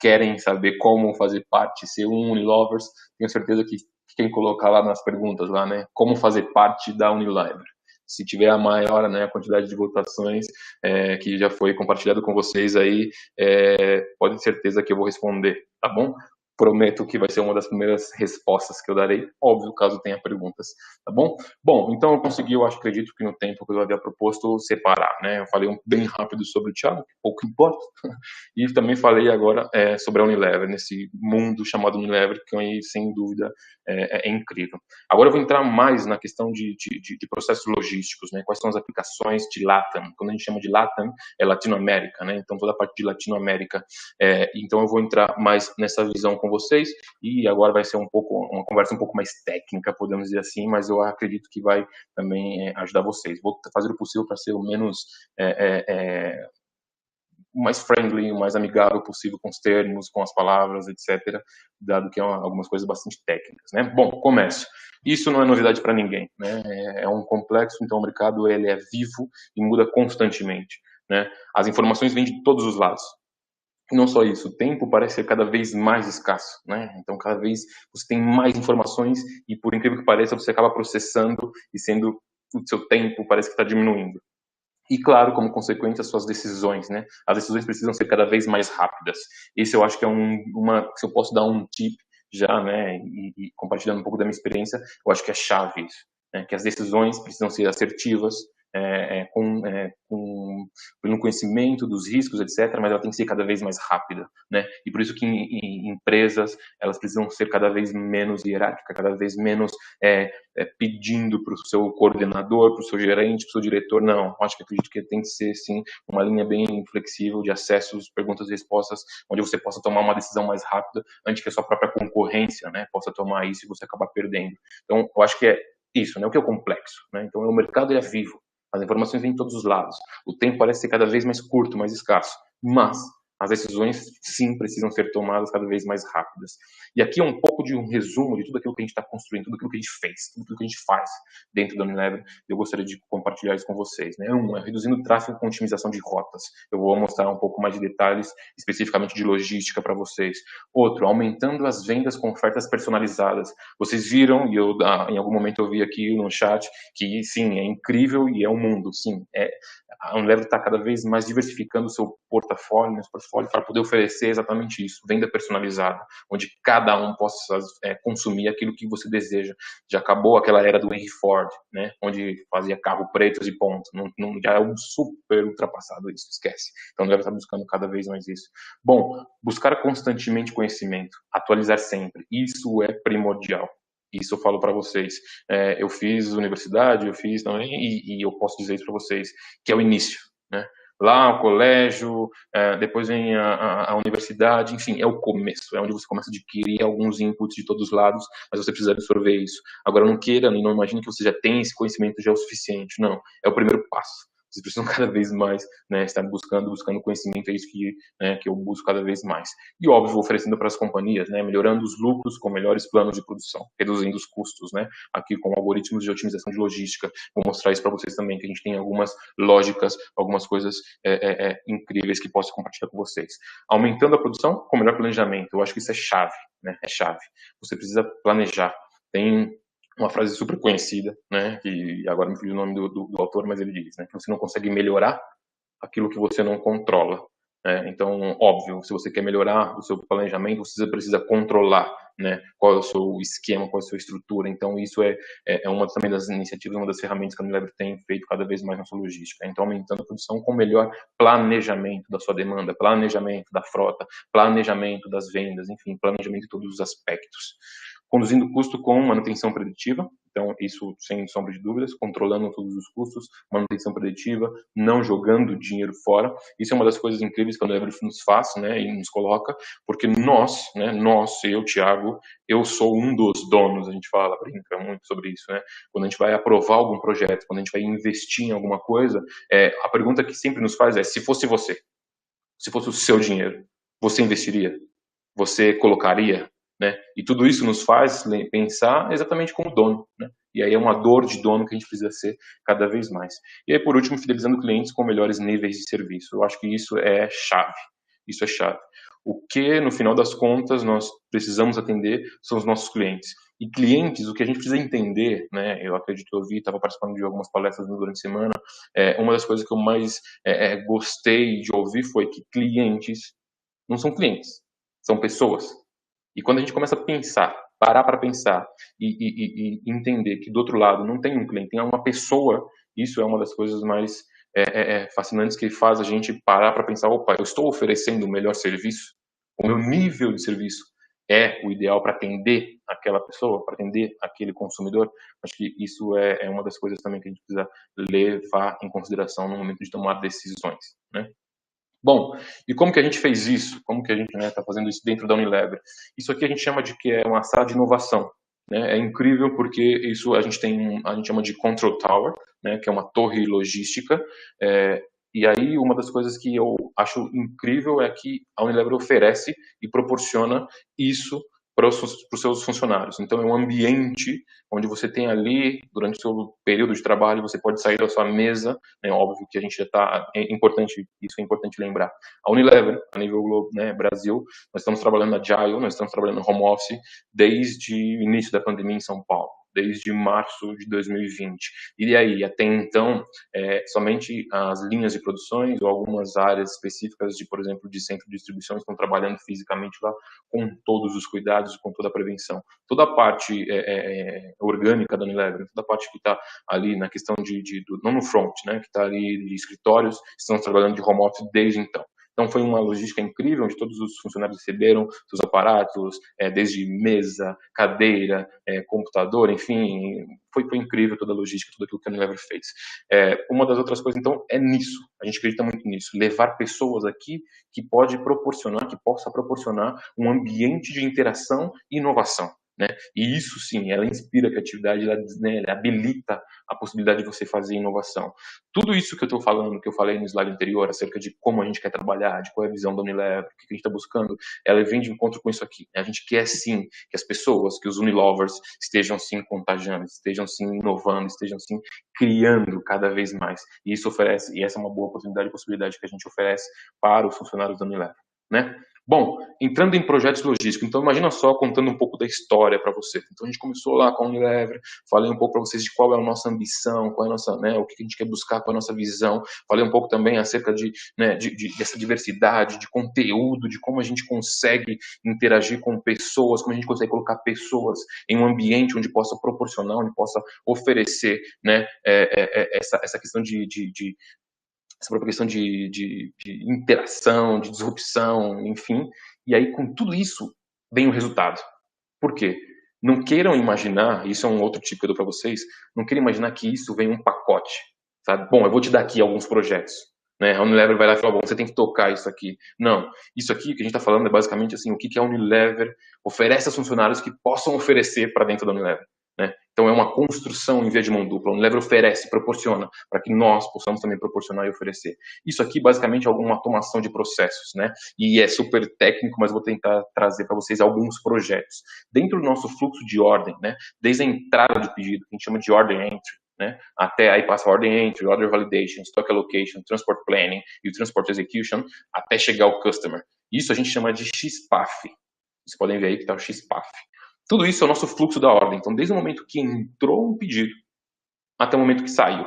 querem saber como fazer parte, ser um Unilovers, tenho certeza que quem colocar lá nas perguntas, lá, né? Como fazer parte da Unilever. Se tiver a maior, né, a quantidade de votações que já foi compartilhado com vocês aí, pode ter certeza que eu vou responder, tá bom? Prometo que vai ser uma das primeiras respostas que eu darei, óbvio, caso tenha perguntas, tá bom? Bom, então eu consegui, eu acredito que no tempo que eu havia proposto, separar, né? Eu falei bem rápido sobre o Thiago, que pouco importa, e também falei agora sobre a Unilever, nesse mundo chamado Unilever, que sem dúvida é incrível. Agora eu vou entrar mais na questão de processos logísticos, né? Quais são as aplicações de LATAM? Quando a gente chama de LATAM, é Latinoamérica, né? Então toda a parte de Latinoamérica. Então eu vou entrar mais nessa visão com vocês, e agora vai ser uma conversa um pouco mais técnica, podemos dizer assim, mas eu acredito que vai também ajudar vocês. Vou fazer o possível para ser o menos o mais friendly, o mais amigável possível com os termos, com as palavras, etc., dado que algumas coisas bastante técnicas, né? Bom, começo. Isso não é novidade para ninguém, né? É um complexo, então o mercado ele é vivo e muda constantemente, né? As informações vêm de todos os lados. E não só isso, o tempo parece ser cada vez mais escasso, né? Então, cada vez você tem mais informações e, por incrível que pareça, você acaba processando e o seu tempo parece que está diminuindo. E, claro, como consequência, as suas decisões, né? As decisões precisam ser cada vez mais rápidas. Esse eu acho que é se eu posso dar um tip já, né? E compartilhando um pouco da minha experiência, eu acho que é chave isso, né? Que as decisões precisam ser assertivas, pelo conhecimento dos riscos, etc., mas ela tem que ser cada vez mais rápida, né? E por isso que em empresas elas precisam ser cada vez menos hierárquicas, cada vez menos pedindo para o seu coordenador, para o seu gerente, para o seu diretor. Não, acredito que tem que ser, sim, uma linha bem flexível de acessos, perguntas e respostas, onde você possa tomar uma decisão mais rápida antes que a sua própria concorrência, né, possa tomar isso e você acabar perdendo. Então, eu acho que é isso, né? O que é o complexo, né? Então, o mercado é vivo. As informações vêm de todos os lados. O tempo parece ser cada vez mais curto, mais escasso. Mas as decisões, sim, precisam ser tomadas cada vez mais rápidas. E aqui é um pouco de um resumo de tudo aquilo que a gente está construindo, tudo aquilo que a gente fez, tudo aquilo que a gente faz dentro da Unilever. Eu gostaria de compartilhar isso com vocês, né? Reduzindo o tráfego com otimização de rotas. Eu vou mostrar um pouco mais de detalhes, especificamente de logística para vocês. Outro, aumentando as vendas com ofertas personalizadas. Vocês viram, e em algum momento eu vi aqui no chat, que sim, é incrível e é um mundo, sim. A Unilever está cada vez mais diversificando o seu portfólio para poder oferecer exatamente isso, venda personalizada, onde cada um possa consumir aquilo que você deseja. Já acabou aquela era do Henry Ford, né, onde fazia carro pretos e ponto. Não, já é um super ultrapassado isso, esquece. Então, deve estar buscando cada vez mais isso. Bom, buscar constantemente conhecimento, atualizar sempre, isso é primordial. Isso eu falo para vocês. Eu fiz universidade, eu fiz também, e eu posso dizer isso para vocês, que é o início, né? Lá o colégio, depois vem a universidade, enfim, é o começo, é onde você começa a adquirir alguns inputs de todos os lados, mas você precisa absorver isso. Agora, não queira, não imagine que você já tem esse conhecimento já o suficiente, não, é o primeiro passo. Vocês precisam cada vez mais, né, estar buscando conhecimento, é isso que eu busco cada vez mais. E, óbvio, oferecendo para as companhias, né, melhorando os lucros com melhores planos de produção, reduzindo os custos, né, aqui com algoritmos de otimização de logística. Vou mostrar isso para vocês também, que a gente tem algumas lógicas, algumas coisas incríveis que posso compartilhar com vocês. Aumentando a produção com melhor planejamento. Eu acho que isso é chave, né, é chave. Você precisa planejar. Tem uma frase super conhecida, né, que agora me fugiu o nome do autor, mas ele diz, né, que você não consegue melhorar aquilo que você não controla. Então, óbvio, se você quer melhorar o seu planejamento, você precisa controlar, né, qual é o seu esquema, qual é a sua estrutura. Então, isso é uma também das iniciativas, uma das ferramentas que a Unilever tem feito cada vez mais na sua logística. Então, aumentando a produção com melhor planejamento da sua demanda, planejamento da frota, planejamento das vendas, enfim, planejamento de todos os aspectos. conduzindo custo com manutenção preditiva, então isso sem sombra de dúvidas, controlando todos os custos, manutenção preditiva, não jogando dinheiro fora. Isso é uma das coisas incríveis que a Unilever nos faz, né, e nos coloca, porque nós, eu, Thiago, eu sou um dos donos, a gente brinca muito sobre isso, né? Quando a gente vai aprovar algum projeto, quando a gente vai investir em alguma coisa, a pergunta que sempre nos faz é: se fosse você, se fosse o seu dinheiro, você investiria? Você colocaria? Né? E tudo isso nos faz pensar exatamente como dono, né? E aí é uma dor de dono que a gente precisa ser cada vez mais. E aí, por último, fidelizando clientes com melhores níveis de serviço. Eu acho que isso é chave. Isso é chave. O que, no final das contas, nós precisamos atender são os nossos clientes. E clientes, o que a gente precisa entender, né? Eu acredito que eu estava participando de algumas palestras durante a semana, uma das coisas que eu mais gostei de ouvir foi que clientes não são clientes, são pessoas. E quando a gente começa a pensar, parar para pensar e entender que do outro lado não tem um cliente, tem uma pessoa, isso é uma das coisas mais fascinantes que faz a gente parar para pensar: opa, eu estou oferecendo o melhor serviço? O meu nível de serviço é o ideal para atender aquela pessoa, para atender aquele consumidor? Acho que isso é uma das coisas também que a gente precisa levar em consideração no momento de tomar decisões, né? Bom, e como que a gente fez isso? Como que a gente está fazendo isso dentro da Unilever? Isso aqui a gente chama de que é uma sala de inovação, né? É incrível porque isso a gente chama de Control Tower, né? Que é uma torre logística. E aí uma das coisas que eu acho incrível é que a Unilever oferece e proporciona isso para os seus funcionários. Então é um ambiente onde você tem ali, durante o seu período de trabalho, você pode sair da sua mesa, né? Óbvio que a gente já está, isso é importante lembrar. A Unilever, a nível global, né, Brasil, nós estamos trabalhando na Agile, nós estamos trabalhando no home office desde o início da pandemia em São Paulo, desde março de 2020. E aí, até então, somente as linhas de produções ou algumas áreas específicas de, por exemplo, de centro de distribuição estão trabalhando fisicamente lá com todos os cuidados, com toda a prevenção. Toda a parte orgânica da Unilever, toda a parte que está ali na questão não no front, né, que está ali de escritórios, estamos trabalhando de home office desde então. Então foi uma logística incrível, onde todos os funcionários receberam seus aparatos, desde mesa, cadeira, computador, enfim, foi incrível toda a logística, tudo aquilo que a Unilever fez. Uma das outras coisas, então, é nisso, a gente acredita muito nisso, levar pessoas aqui que possa proporcionar um ambiente de interação e inovação. Né? E isso sim, ela inspira a criatividade, ela habilita a possibilidade de você fazer inovação. Tudo isso que eu estou falando, que eu falei no slide anterior, acerca de como a gente quer trabalhar, de qual é a visão da Unilever, o que a gente está buscando, ela vem de encontro com isso aqui. A gente quer sim que as pessoas, que os Unilovers estejam sim contagiando, estejam sim inovando, estejam sim criando cada vez mais. E isso oferece, e essa é uma boa oportunidade e possibilidade que a gente oferece para os funcionários da Unilever, né? Bom, entrando em projetos logísticos, então imagina só, contando um pouco da história para você. Então a gente começou lá com a Unilever, falei um pouco para vocês de qual é a nossa ambição, qual é a nossa, né, o que a gente quer buscar, qual é a nossa visão. Falei um pouco também acerca dessa diversidade, de conteúdo, de como a gente consegue interagir com pessoas, como a gente consegue colocar pessoas em um ambiente onde possa proporcionar, onde possa oferecer, né, essa questão essa própria questão de interação, de disrupção, enfim. E aí, com tudo isso, vem o resultado. Por quê? Não queiram imaginar, isso é um outro tipo que eu dou para vocês, não queiram imaginar que isso vem um pacote, sabe? Bom, eu vou te dar aqui alguns projetos, né? A Unilever vai lá e fala: bom, você tem que tocar isso aqui. Não, isso aqui que a gente está falando é basicamente assim, o que a Unilever oferece aos funcionários que possam oferecer para dentro da Unilever. Né? Então é uma construção em via de mão dupla. A Unilever oferece, proporciona, para que nós possamos também proporcionar e oferecer. Isso aqui basicamente é alguma automação de processos, né? E é super técnico, mas vou tentar trazer para vocês alguns projetos. Dentro do nosso fluxo de ordem, né? Desde a entrada do pedido, que a gente chama de order entry, né? Até aí passa order entry, order validation, stock allocation, transport planning e o transport execution, até chegar ao customer. Isso a gente chama de XPath. Vocês podem ver aí que está o XPath. Tudo isso é o nosso fluxo da ordem. Então, desde o momento que entrou um pedido, até o momento que saiu,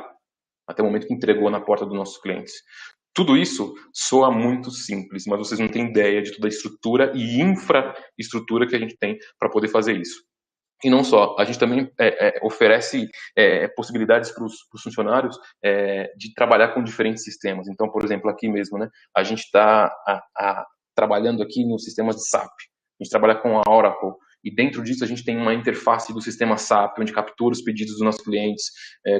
até o momento que entregou na porta dos nossos clientes. Tudo isso soa muito simples, mas vocês não têm ideia de toda a estrutura e infraestrutura que a gente tem para poder fazer isso. E não só, a gente também oferece possibilidades para os funcionários de trabalhar com diferentes sistemas. Então, por exemplo, aqui mesmo, né, a gente está trabalhando aqui nos sistemas de SAP. A gente trabalha com a Oracle. E dentro disso a gente tem uma interface do sistema SAP, onde captura os pedidos dos nossos clientes,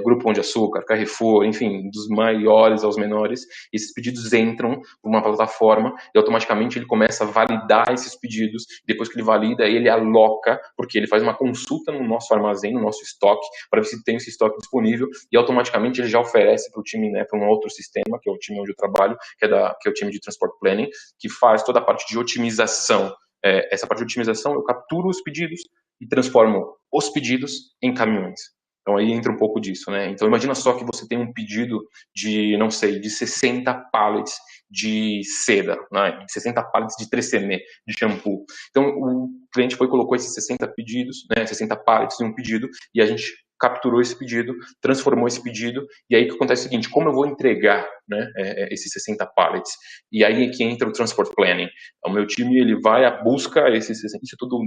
Grupo Pão de Açúcar, Carrefour, enfim, dos maiores aos menores. Esses pedidos entram por uma plataforma e automaticamente ele começa a validar esses pedidos. Depois que ele valida, ele aloca, porque ele faz uma consulta no nosso armazém, no nosso estoque, para ver se tem esse estoque disponível, e automaticamente ele já oferece para o time, né, para um outro sistema, que é o time onde eu trabalho, que é o time de Transport Planning, que faz toda a parte de otimização. Essa parte de otimização, eu capturo os pedidos e transformo os pedidos em caminhões. Então aí entra um pouco disso, né? Então imagina só que você tem um pedido de, não sei, de 60 pallets de seda, né? 60 pallets de 3CM, de shampoo. Então o cliente foi e colocou esses 60 pedidos, né? 60 pallets em um pedido, e a gente capturou esse pedido, transformou esse pedido, e aí o que acontece é o seguinte: como eu vou entregar, né, esses 60 pallets? E aí é que entra o Transport Planning. O meu time, ele vai à busca, isso é tudo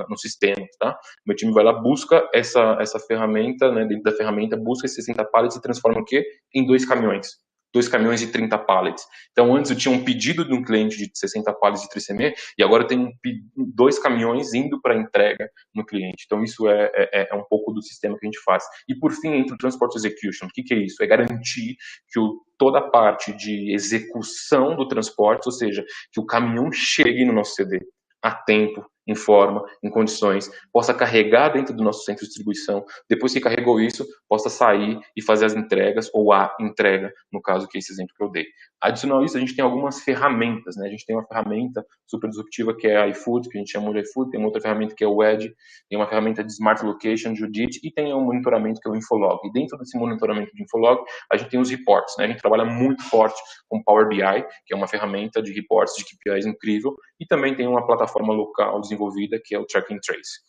no sistema, tá? O meu time vai lá, busca essa ferramenta, né, dentro da ferramenta, busca esses 60 pallets e transforma o quê? Em 2 caminhões. 2 caminhões de 30 pallets. Então, antes eu tinha um pedido de um cliente de 60 pallets de 3CM, e agora eu tenho 2 caminhões indo para entrega no cliente. Então, isso é um pouco do sistema que a gente faz. E, por fim, entra o Transport Execution. O que é isso? É garantir que toda a parte de execução do transporte, ou seja, que o caminhão chegue no nosso CD a tempo, em forma, em condições, possa carregar dentro do nosso centro de distribuição, depois que carregou isso, possa sair e fazer as entregas, ou a entrega, no caso que é esse exemplo que eu dei. Adicional a isso, a gente tem algumas ferramentas, né? A gente tem uma ferramenta super disruptiva que é a iFood, que a gente chama de iFood, tem uma outra ferramenta que é o Edge, tem uma ferramenta de Smart Location, Judith, e tem um monitoramento que é o Infolog. E dentro desse monitoramento de Infolog, a gente tem os reports, né? A gente trabalha muito forte com Power BI, que é uma ferramenta de reports de KPIs incrível, e também tem uma plataforma local desenvolvida que é o Track and Trace.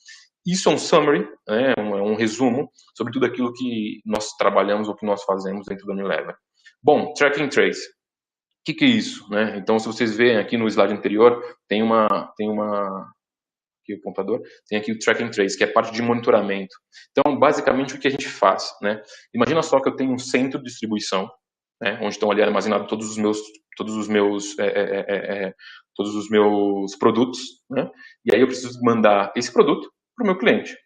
Isso é um summary, né, um resumo sobre tudo aquilo que nós trabalhamos ou que nós fazemos dentro do Unilever. Bom, Track and Trace. O que é isso, né? Então, se vocês verem aqui no slide anterior, tem aqui o computador, tem aqui o Track and Trace, que é parte de monitoramento. Então, basicamente, o que a gente faz, né? Imagina só que eu tenho um centro de distribuição, né, onde estão ali armazenados todos os meus produtos, né? E aí eu preciso mandar esse produto para o meu cliente.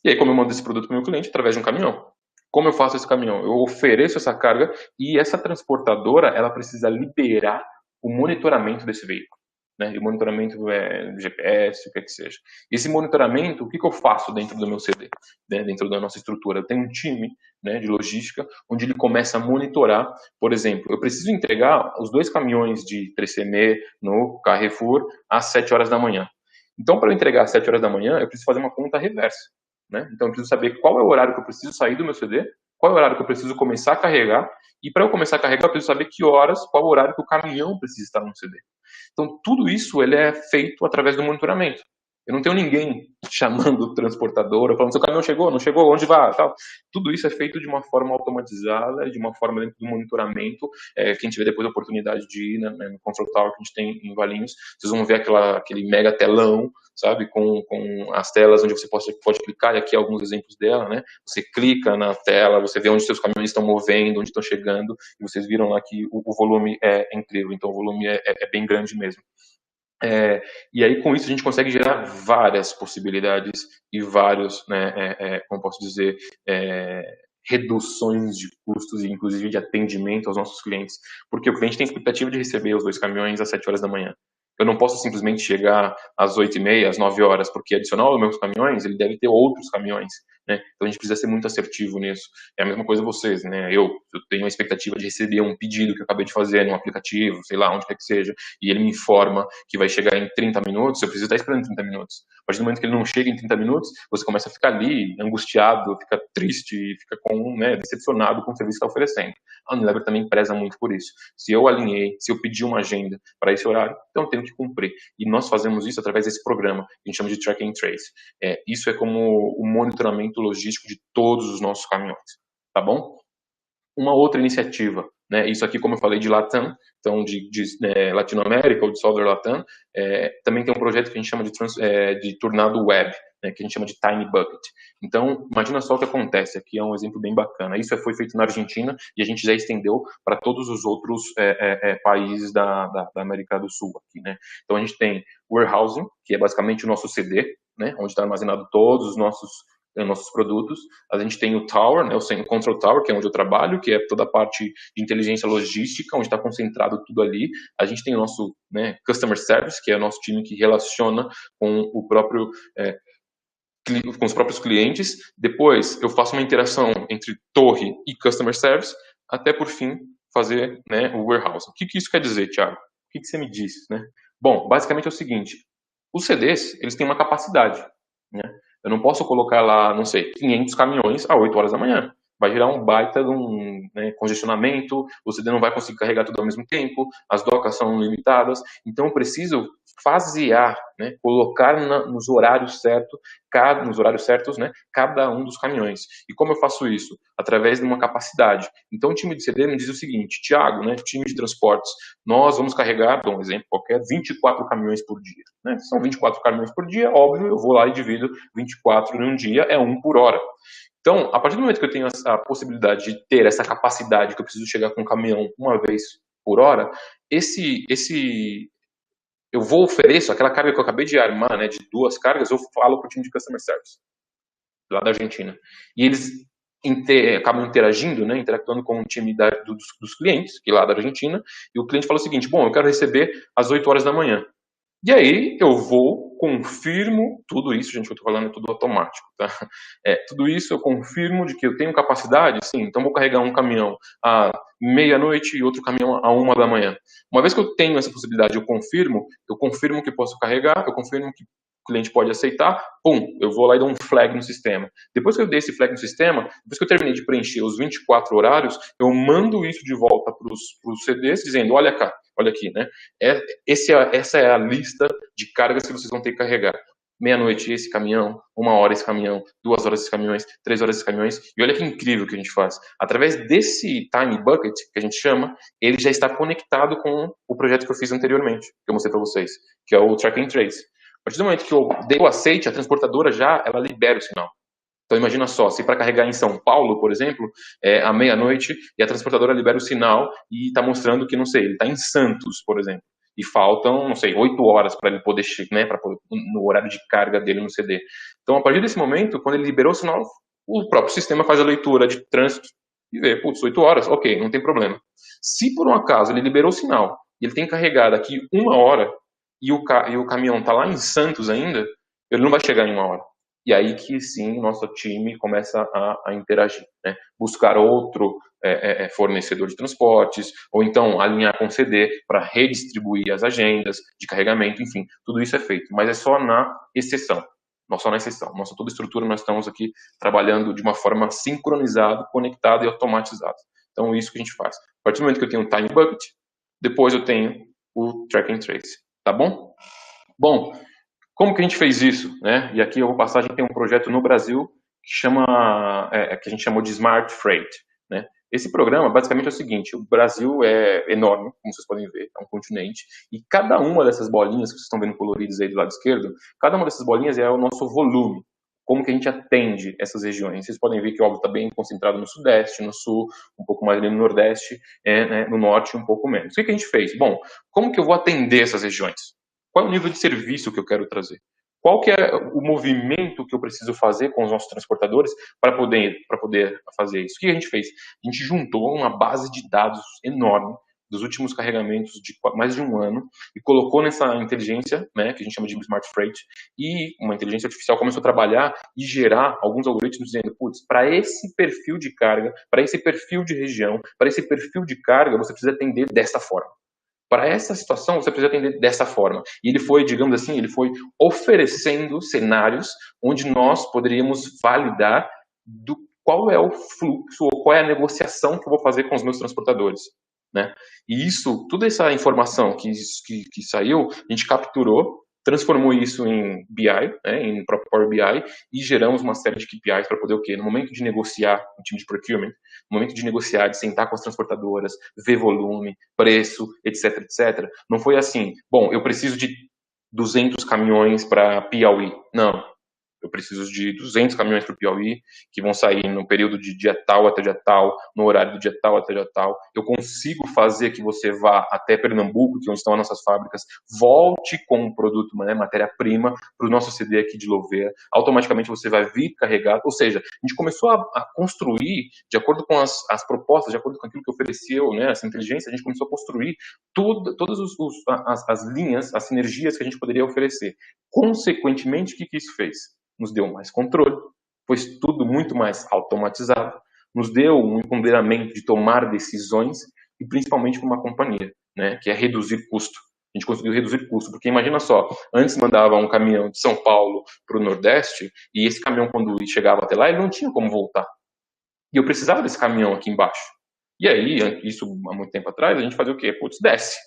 E aí, como eu mando esse produto para o meu cliente? Através de um caminhão. Como eu faço esse caminhão? Eu ofereço essa carga e essa transportadora, ela precisa liberar o monitoramento desse veículo, né? E o monitoramento é GPS, o que é que seja. Esse monitoramento, o que eu faço dentro do meu CD, né? Dentro da nossa estrutura? Eu tenho um time, né, de logística, onde ele começa a monitorar. Por exemplo, eu preciso entregar os 2 caminhões de 3CM no Carrefour às 7 horas da manhã. Então, para eu entregar às 7 horas da manhã, eu preciso fazer uma conta reversa, né? Então, eu preciso saber qual é o horário que eu preciso sair do meu CD, qual é o horário que eu preciso começar a carregar, e para eu começar a carregar, eu preciso saber que horas, qual é o horário que o caminhão precisa estar no CD. Então, tudo isso ele é feito através do monitoramento. Eu não tenho ninguém chamando o transportador, falando, seu caminhão chegou, não chegou, onde vai, tal. Tudo isso é feito de uma forma automatizada, de uma forma dentro do monitoramento. Quem tiver depois a oportunidade de ir, né, no Control Tower que a gente tem em Valinhos, vocês vão ver aquele mega telão, sabe, com as telas onde você pode clicar, e aqui alguns exemplos dela, né? Você clica na tela, você vê onde seus caminhões estão movendo, onde estão chegando, e vocês viram lá que o volume é incrível, então o volume é bem grande mesmo. E aí, com isso, a gente consegue gerar várias possibilidades e vários, né, como posso dizer, reduções de custos e, inclusive, de atendimento aos nossos clientes, porque o cliente tem expectativa de receber os 2 caminhões às 7 horas da manhã. Eu não posso simplesmente chegar às 8h30, às 9 horas, porque adicional aos meus caminhões, ele deve ter outros caminhões, né? Então a gente precisa ser muito assertivo nisso. É a mesma coisa vocês, né? Eu tenho a expectativa de receber um pedido que eu acabei de fazer num aplicativo, sei lá, onde quer que seja, e ele me informa que vai chegar em 30 minutos, eu preciso estar esperando 30 minutos. A partir do momento que ele não chega em 30 minutos, você começa a ficar ali, angustiado, fica triste, fica decepcionado com o serviço que está oferecendo. A Unilever também preza muito por isso. Se eu alinhei, se eu pedi uma agenda para esse horário, então eu tenho que cumprir. E nós fazemos isso através desse programa, que a gente chama de Track and Trace. Isso é como o monitoramento logístico de todos os nossos caminhões, tá bom? Uma outra iniciativa, né? Isso aqui, como eu falei, de Latam, então de Latinoamérica ou de Southern Latam, também tem um projeto que a gente chama de tornado web, né, que a gente chama de Tiny Bucket. Então, imagina só o que acontece, aqui é um exemplo bem bacana. Isso foi feito na Argentina e a gente já estendeu para todos os outros países da América do Sul aqui, né? Então, a gente tem warehousing, que é basicamente o nosso CD, né, onde está armazenado todos os nossos produtos. A gente tem o Tower, né, o Control Tower, que é onde eu trabalho, que é toda a parte de inteligência logística, onde está concentrado tudo ali. A gente tem o nosso, né, Customer Service, que é o nosso time que relaciona com o próprio com os próprios clientes. Depois eu faço uma interação entre torre e Customer Service, até por fim fazer, né, o warehouse. O que isso quer dizer, Thiago? O que você me disse, né? Bom, basicamente é o seguinte: os CDs, eles têm uma capacidade, né? Eu não posso colocar lá, não sei, 500 caminhões a 8 horas da manhã. Vai gerar um baita de um, né, congestionamento, o CD não vai conseguir carregar tudo ao mesmo tempo, as docas são limitadas, então eu preciso fasear, né, colocar nos horários certos, né, cada um dos caminhões. E como eu faço isso? Através de uma capacidade. Então o time de CD me diz o seguinte: Thiago, né, time de transportes, nós vamos carregar, dou um exemplo qualquer, 24 caminhões por dia. Né? São 24 caminhões por dia, óbvio, eu vou lá e divido 24 em um dia, é 1 por hora. Então, a partir do momento que eu tenho a possibilidade de ter essa capacidade, que eu preciso chegar com um caminhão uma vez por hora, eu ofereço aquela carga que eu acabei de armar, né, de 2 cargas, eu falo para o time de Customer Service, lá da Argentina. E eles acabam interagindo, né, interactuando com o time dos clientes, que é lá da Argentina, e o cliente fala o seguinte: bom, eu quero receber às 8 horas da manhã. E aí eu confirmo tudo isso, gente, que eu estou falando é tudo automático, tá? Tudo isso eu confirmo de que eu tenho capacidade, sim, então vou carregar um caminhão à meia-noite e outro caminhão à 1 da manhã. Uma vez que eu tenho essa possibilidade, eu confirmo que posso carregar, eu confirmo que o cliente pode aceitar, eu vou lá e dou um flag no sistema. Depois que eu dei esse flag no sistema, depois que eu terminei de preencher os 24 horários, eu mando isso de volta para os CDs, dizendo: olha aqui, né? Essa é a lista de cargas que vocês vão ter que carregar. Meia-noite esse caminhão, 1 hora esse caminhão, 2 horas esses caminhões, 3 horas esses caminhões. E olha que incrível que a gente faz. Através desse time bucket, que a gente chama, ele já está conectado com o projeto que eu fiz anteriormente, que eu mostrei para vocês, que é o Track and Trace. A partir do momento que eu dei o aceite, a transportadora ela libera o sinal. Então imagina só, se para carregar em São Paulo, por exemplo, à meia-noite, e a transportadora libera o sinal e está mostrando que, não sei, ele está em Santos, por exemplo, e faltam, não sei, 8 horas para ele poder, né, no horário de carga dele no CD. Então, a partir desse momento, quando ele liberou o sinal, o próprio sistema faz a leitura de trânsito e vê, 8 horas, ok, não tem problema. Se por um acaso ele liberou o sinal e ele tem carregado aqui 1 hora e o caminhão está lá em Santos ainda, ele não vai chegar em 1 hora. E aí que sim, nosso time começa a interagir, né? Buscar outro fornecedor de transportes, ou então alinhar com o CD para redistribuir as agendas de carregamento, enfim, tudo isso é feito, mas é só na exceção. Nossa toda estrutura nós estamos aqui trabalhando de uma forma sincronizada, conectada e automatizada. Então isso que a gente faz. A partir do momento que eu tenho um time bucket, depois eu tenho o track and trace, tá bom? Bom, como que a gente fez isso, né? E aqui eu vou passar, a gente tem um projeto no Brasil que a gente chamou de Smart Freight, né? Esse programa basicamente é o seguinte: o Brasil é enorme, como vocês podem ver, é um continente, e cada uma dessas bolinhas que vocês estão vendo coloridas aí do lado esquerdo, cada uma dessas bolinhas é o nosso volume, como que a gente atende essas regiões. Vocês podem ver que, óbvio, está bem concentrado no Sudeste, no Sul, um pouco mais ali no Nordeste, né, no Norte um pouco menos. O que a gente fez? Bom, como que eu vou atender essas regiões? Qual é o nível de serviço que eu quero trazer? Qual que é o movimento que eu preciso fazer com os nossos transportadores para poder fazer isso? O que a gente fez? A gente juntou uma base de dados enorme dos últimos carregamentos de mais de 1 ano e colocou nessa inteligência, né, que a gente chama de Smart Freight, e uma inteligência artificial começou a trabalhar e gerar alguns algoritmos dizendo: para esse perfil de carga, para esse perfil de região, para esse perfil de carga, você precisa atender dessa forma. Para essa situação, você precisa atender dessa forma. E ele foi, digamos assim, oferecendo cenários onde nós poderíamos validar qual é o fluxo ou qual é a negociação que eu vou fazer com os meus transportadores, né? E isso, toda essa informação que saiu, a gente capturou, transformou isso em BI, né, em próprio Power BI, e geramos uma série de KPIs para poder o quê? No momento de negociar com o time de procurement, no momento de negociar, de sentar com as transportadoras, ver volume, preço, etc, etc. Não foi assim: bom, eu preciso de 200 caminhões para Piauí. Não. Eu preciso de 200 caminhões para o Piauí, que vão sair no período de dia tal até dia tal, no horário do dia tal até dia tal. Eu consigo fazer que você vá até Pernambuco, que é onde estão as nossas fábricas, volte com um produto, né, matéria-prima, para o nosso CD aqui de Louveira. Automaticamente você vai vir carregado. Ou seja, a gente começou a construir, de acordo com as propostas, de acordo com aquilo que ofereceu, né, essa inteligência, a gente começou a construir todas as linhas, as sinergias que a gente poderia oferecer. Consequentemente, o que isso fez? Nos deu mais controle, pois tudo muito mais automatizado, nos deu um empoderamento de tomar decisões e principalmente para uma companhia, né, que é reduzir custo. A gente conseguiu reduzir custo, porque imagina só, antes mandava um caminhão de São Paulo para o Nordeste e esse caminhão, quando chegava até lá, ele não tinha como voltar. E eu precisava desse caminhão aqui embaixo. E aí, isso há muito tempo atrás, a gente fazia o quê? Putz, desce.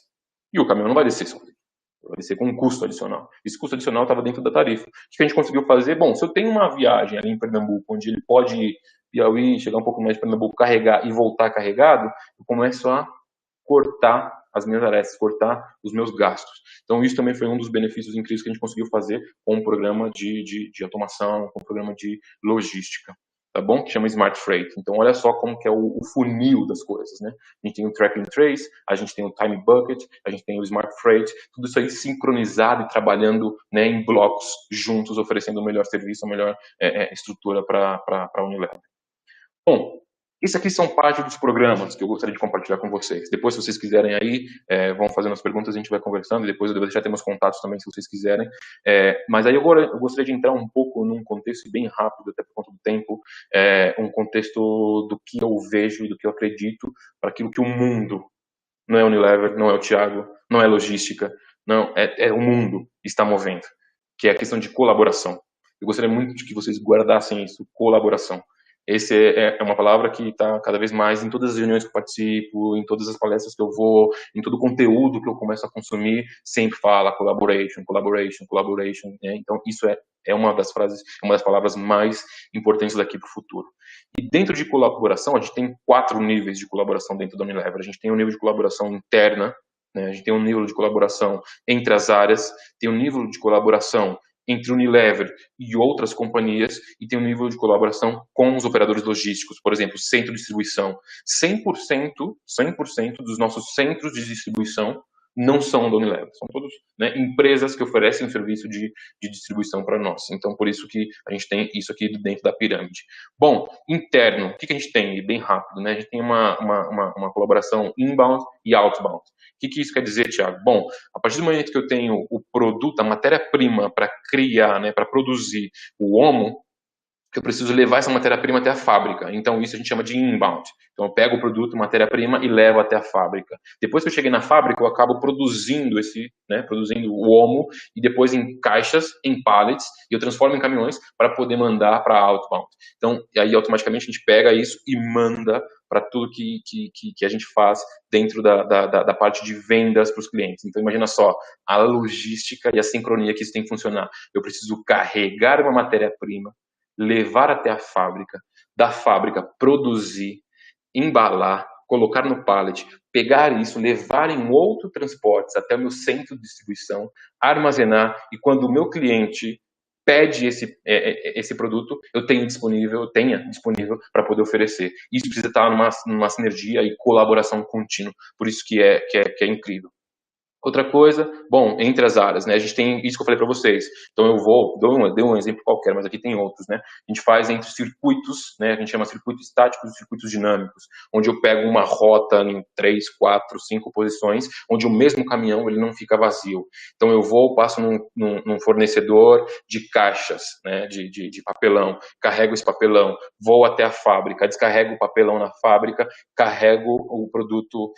E o caminhão não vai descer sozinho. Vai descer com um custo adicional. Esse custo adicional estava dentro da tarifa. O que a gente conseguiu fazer? Bom, se eu tenho uma viagem ali em Pernambuco, onde ele pode ir Piauí, chegar um pouco mais de Pernambuco, carregar e voltar carregado, eu começo a cortar as minhas arestas, cortar os meus gastos. Então, isso também foi um dos benefícios incríveis que a gente conseguiu fazer com o programa de automação, com o programa de logística. Tá bom? Que chama Smart Freight. Então, olha só como que é o funil das coisas, né? A gente tem o Track and Trace, a gente tem o Time Bucket, a gente tem o Smart Freight, tudo isso aí sincronizado e trabalhando, né, em blocos juntos, oferecendo o melhor serviço, a melhor estrutura para a Unilever. Bom, isso aqui são parte dos programas que eu gostaria de compartilhar com vocês. Depois, se vocês quiserem aí, vão fazendo as perguntas, a gente vai conversando, e depois eu devo deixar ter meus contatos também, se vocês quiserem. Mas aí agora eu gostaria de entrar um pouco num contexto bem rápido, até por conta do tempo, um contexto do que eu vejo e do que eu acredito para aquilo que o mundo, não é Unilever, não é o Thiago, não é logística, não, é o mundo está movendo, que é a questão de colaboração. Eu gostaria muito de que vocês guardassem isso, colaboração. Essa é uma palavra que está cada vez mais em todas as reuniões que eu participo, em todas as palestras que eu vou, em todo o conteúdo que eu começo a consumir, sempre fala collaboration, collaboration, collaboration. Né? Então, isso é uma das frases, uma das palavras mais importantes daqui para o futuro. E dentro de colaboração, a gente tem 4 níveis de colaboração dentro da Unilever. A gente tem um nível de colaboração interna, né? A gente tem um nível de colaboração entre as áreas, tem um nível de colaboração entre Unilever e outras companhias, e tem um nível de colaboração com os operadores logísticos, por exemplo, centro de distribuição. 100% dos nossos centros de distribuição não são da Unilever, são todos, né, empresas que oferecem um serviço de distribuição para nós. Então, por isso que a gente tem isso aqui dentro da pirâmide. Bom, interno, o que a gente tem? Bem rápido, né? A gente tem uma colaboração inbound e outbound. O que isso quer dizer, Thiago? Bom, a partir do momento que eu tenho o produto, a matéria-prima para criar, né, para produzir o Omo, eu preciso levar essa matéria-prima até a fábrica. Então, isso a gente chama de inbound. Então, eu pego o produto, matéria-prima, e levo até a fábrica. Depois que eu cheguei na fábrica, eu acabo produzindo produzindo o Omo, e depois em caixas, em pallets, e eu transformo em caminhões para poder mandar para outbound. Então, aí automaticamente a gente pega isso e manda para tudo que a gente faz dentro da parte de vendas para os clientes. Então, imagina só, a logística e a sincronia que isso tem que funcionar. Eu preciso carregar uma matéria-prima, levar até a fábrica, da fábrica produzir, embalar, colocar no pallet, pegar isso, levar em outro transporte até o meu centro de distribuição, armazenar, e quando o meu cliente pede esse produto, eu tenha disponível para poder oferecer. Isso precisa estar numa sinergia e colaboração contínua, por isso que é incrível. Outra coisa, bom, entre as áreas, né, a gente tem isso que eu falei para vocês. Então eu dei um exemplo qualquer, mas aqui tem outros, né. A gente faz entre circuitos, né, a gente chama circuitos estáticos e circuitos dinâmicos, onde eu pego uma rota em 3, 4, 5 posições, onde o mesmo caminhão ele não fica vazio. Então eu passo num fornecedor de caixas, né, de papelão, carrego esse papelão, vou até a fábrica, descarrego o papelão na fábrica, carrego o produto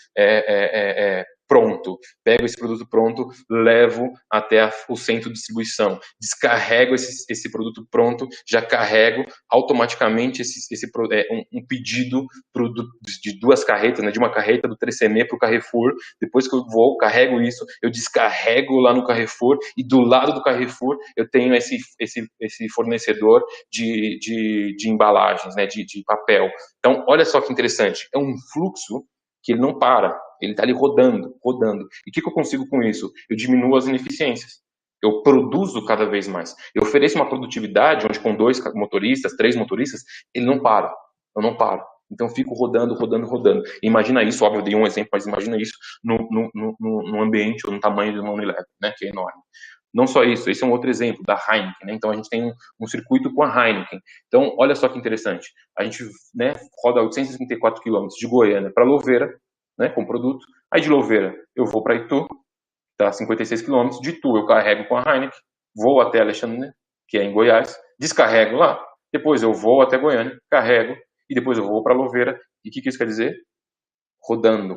pronto, pego esse produto pronto, levo até o centro de distribuição, descarrego esse produto pronto, já carrego automaticamente um pedido de 2 carretas, né, de uma carreta do 3CM para o Carrefour. Depois que eu carrego isso, eu descarrego lá no Carrefour, e do lado do Carrefour eu tenho esse fornecedor de embalagens, né, de papel. Então, olha só que interessante, é um fluxo que ele não para, ele está ali rodando. E o que eu consigo com isso? Eu diminuo as ineficiências. Eu produzo cada vez mais. Eu ofereço uma produtividade onde com 2 motoristas, 3 motoristas, ele não para. Eu não paro. Então eu fico rodando. Imagina isso, óbvio, eu dei um exemplo, mas imagina isso no ambiente ou no tamanho de uma Unilever, né, que é enorme. Não só isso, esse é um outro exemplo da Heineken, né? Então a gente tem um circuito com a Heineken. Então olha só que interessante, a gente, né, roda 834 quilômetros de Goiânia para Louveira, né, com produto. Aí de Louveira eu vou para Itu, tá 56 quilômetros. De Itu eu carrego com a Heineken, vou até Alexandre, que é em Goiás, descarrego lá, depois eu vou até Goiânia, carrego e depois eu vou para Louveira. E o que isso quer dizer? Rodando,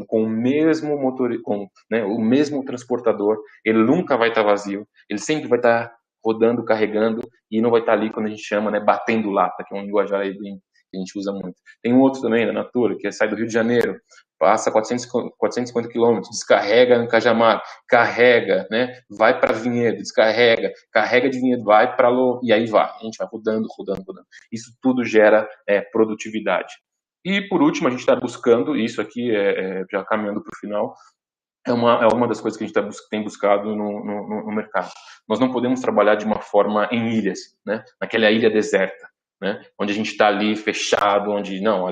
com o mesmo motor, com, né, o mesmo transportador, ele nunca vai estar vazio, ele sempre vai estar rodando, carregando, e não vai estar ali quando a gente chama, né, batendo lata, que é um linguajar aí bem, que a gente usa muito. Tem um outro também, da Natura, que sai do Rio de Janeiro, passa 450 quilômetros, descarrega no Cajamar, carrega, né, vai para Vinhedo, descarrega, carrega de Vinhedo, vai para e aí vai, a gente vai rodando. Isso tudo gera produtividade. E, por último, a gente está buscando, isso aqui já caminhando para o final, é uma das coisas que a gente tem buscado no mercado. Nós não podemos trabalhar de uma forma em ilhas, né? Naquela ilha deserta, né? Onde a gente está ali fechado, onde, não,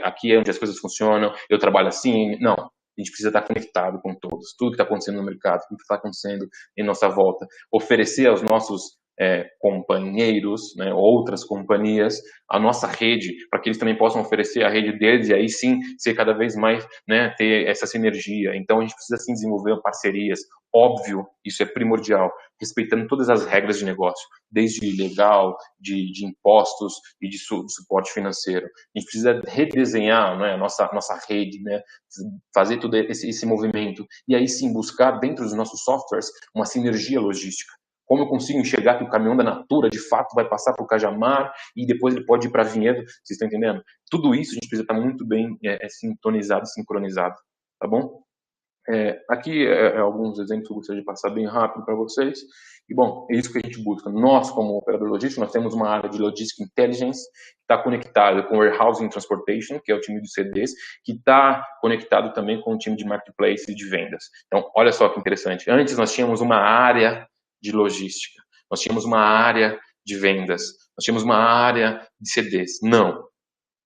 aqui é onde as coisas funcionam, eu trabalho assim, não. A gente precisa estar conectado com todos, tudo que está acontecendo no mercado, tudo que está acontecendo em nossa volta. Oferecer aos nossos companheiros, né, outras companhias, a nossa rede, para que eles também possam oferecer a rede deles e aí sim ser cada vez mais, né, ter essa sinergia. Então a gente precisa sim desenvolver parcerias, óbvio, isso é primordial, respeitando todas as regras de negócio, desde legal, de impostos e de suporte financeiro. A gente precisa redesenhar, né, a nossa rede, né, fazer todo esse movimento e aí sim buscar dentro dos nossos softwares uma sinergia logística. Como eu consigo enxergar que o caminhão da Natura, de fato, vai passar por Cajamar e depois ele pode ir para Vinhedo? Vocês estão entendendo? Tudo isso a gente precisa estar muito bem sintonizado, sincronizado, tá bom? Aqui alguns exemplos que eu gostaria de passar bem rápido para vocês. E, bom, é isso que a gente busca. Nós, como operador logístico, nós temos uma área de Logistic Intelligence que está conectada com o Warehousing Transportation, que é o time de CDs, que está conectado também com o time de Marketplace e de vendas. Então, olha só que interessante. Antes nós tínhamos uma área de logística, nós tínhamos uma área de vendas, nós tínhamos uma área de CDs. Não,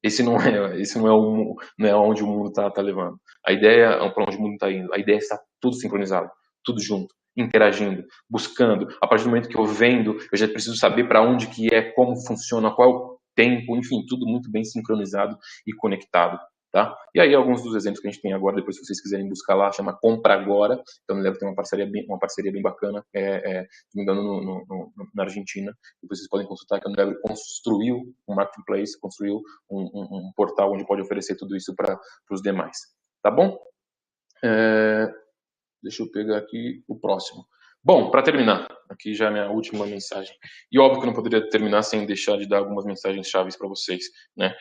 esse não é onde o mundo está levando. A ideia é para onde o mundo está indo. A ideia é estar tudo sincronizado, tudo junto, interagindo, buscando. A partir do momento que eu vendo, eu já preciso saber para onde que é, como funciona, qual é o tempo, enfim, tudo muito bem sincronizado e conectado. Tá? E aí alguns dos exemplos que a gente tem agora, depois se vocês quiserem buscar lá, chama Compra Agora. Então a Unilever tem uma parceria bem bacana, se não me engano, na Argentina. Depois vocês podem consultar que a Unilever construiu um marketplace, construiu um portal onde pode oferecer tudo isso para os demais. Tá bom? Deixa eu pegar aqui o próximo. Bom, para terminar, aqui já é a minha última mensagem. E óbvio que eu não poderia terminar sem deixar de dar algumas mensagens chaves para vocês, né?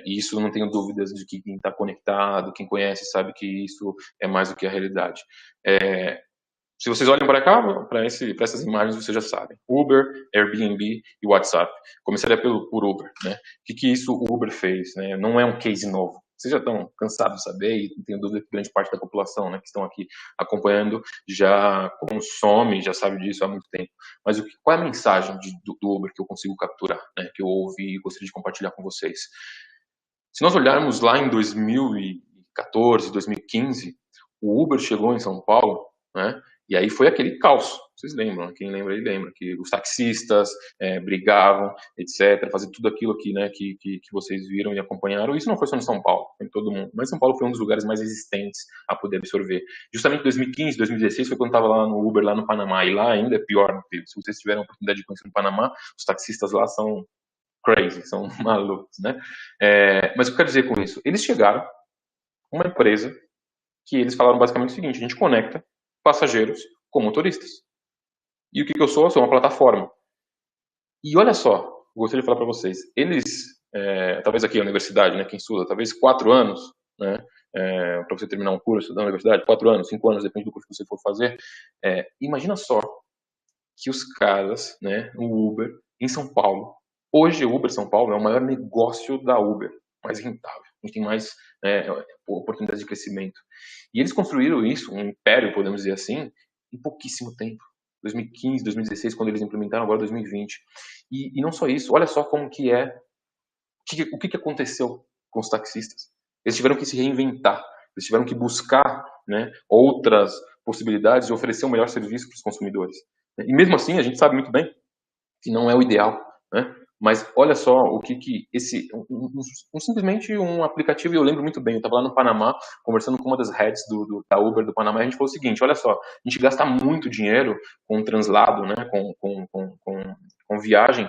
E isso não tenho dúvidas de que quem está conectado, quem conhece, sabe que isso é mais do que a realidade. Se vocês olham para cá, para essas imagens, vocês já sabem. Uber, Airbnb e WhatsApp. Começaria por Uber, né? O que isso o Uber fez, né? Não é um case novo. Vocês já estão cansados de saber e não tenho dúvida que grande parte da população, né, que estão aqui acompanhando já consome, já sabe disso há muito tempo. Mas qual é a mensagem do Uber que eu consigo capturar, né, que eu ouvi e gostaria de compartilhar com vocês? Se nós olharmos lá em 2014, 2015, o Uber chegou em São Paulo, né, e aí foi aquele caos. Vocês lembram, quem lembra aí lembra, que os taxistas brigavam, etc., fazer tudo aquilo aqui, né, que vocês viram e acompanharam. Isso não foi só no São Paulo, em todo mundo, mas São Paulo foi um dos lugares mais resistentes a poder absorver. Justamente 2015, 2016 foi quando eu estava lá no Uber, lá no Panamá, e lá ainda é pior. Se vocês tiverem a oportunidade de conhecer o Panamá, os taxistas lá são crazy, são malucos, né? Mas o que eu quero dizer com isso? Eles chegaram, uma empresa, que eles falaram basicamente o seguinte: a gente conecta passageiros com motoristas. E o que eu sou? Eu sou uma plataforma. E olha só, gostaria de falar para vocês, eles, talvez aqui a universidade, né, quem estuda, talvez 4 anos, né, para você terminar um curso da universidade, 4 anos, 5 anos, depende do curso que você for fazer, imagina só que os caras, né, o Uber, em São Paulo, hoje o Uber São Paulo é o maior negócio da Uber, mais rentável, a gente tem mais oportunidades de crescimento. E eles construíram isso, um império, podemos dizer assim, em pouquíssimo tempo. 2015, 2016, quando eles implementaram, agora 2020. E não só isso, olha só como que é, o que aconteceu com os taxistas. Eles tiveram que se reinventar, eles tiveram que buscar, né, outras possibilidades de oferecer um melhor serviço para os consumidores. E mesmo assim, a gente sabe muito bem que não é o ideal, né? Mas olha só o que simplesmente um aplicativo, e eu lembro muito bem, eu estava lá no Panamá, conversando com uma das heads da Uber do Panamá, e a gente falou o seguinte, olha só, a gente gasta muito dinheiro com translado, né, com viagem,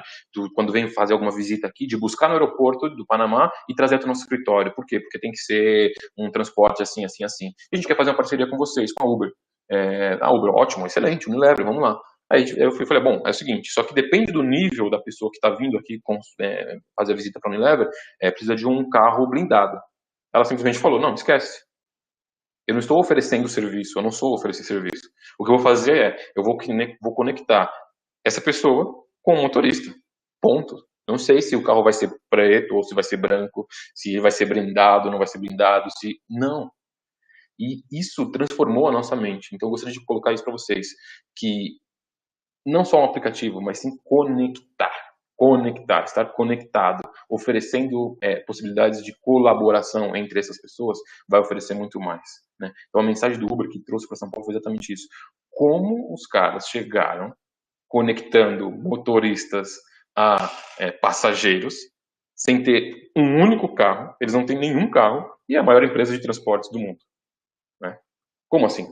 quando vem fazer alguma visita aqui, de buscar no aeroporto do Panamá e trazer até o nosso escritório. Por quê? Porque tem que ser um transporte assim, assim, assim. E a gente quer fazer uma parceria com vocês, com a Uber. A Uber, ótimo, excelente, Unilever, vamos lá. Aí eu falei, bom, é o seguinte, só que depende do nível da pessoa que está vindo aqui fazer a visita para a Unilever, precisa de um carro blindado. Ela simplesmente falou, não, esquece. Eu não estou oferecendo serviço, eu não sou oferecer serviço. O que eu vou fazer eu vou conectar essa pessoa com o motorista. Ponto. Não sei se o carro vai ser preto ou se vai ser branco, se vai ser blindado ou não vai ser blindado, não. E isso transformou a nossa mente. Então eu gostaria de colocar isso para vocês, que não só um aplicativo, mas sim estar conectado, oferecendo possibilidades de colaboração entre essas pessoas, vai oferecer muito mais, né? Então a mensagem do Uber que trouxe para São Paulo foi exatamente isso. Como os caras chegaram conectando motoristas a passageiros, sem ter um único carro, eles não têm nenhum carro, e é a maior empresa de transportes do mundo, né? Como assim?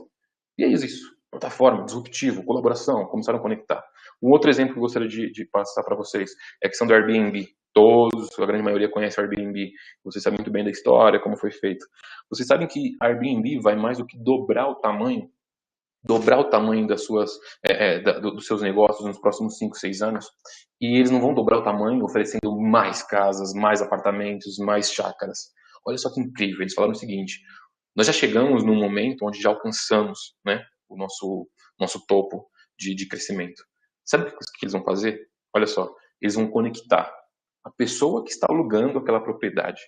E é isso. Plataforma, disruptivo, colaboração, começaram a conectar. Um outro exemplo que eu gostaria de passar para vocês é a questão do Airbnb. Todos, a grande maioria conhece o Airbnb. Vocês sabem muito bem da história, como foi feito. Vocês sabem que a Airbnb vai mais do que dobrar o tamanho dos seus negócios nos próximos 5, 6 anos. E eles não vão dobrar o tamanho oferecendo mais casas, mais apartamentos, mais chácaras. Olha só que incrível. Eles falaram o seguinte, nós já chegamos num momento onde já alcançamos, né, o nosso topo de crescimento. Sabe o que eles vão fazer? Olha só, eles vão conectar a pessoa que está alugando aquela propriedade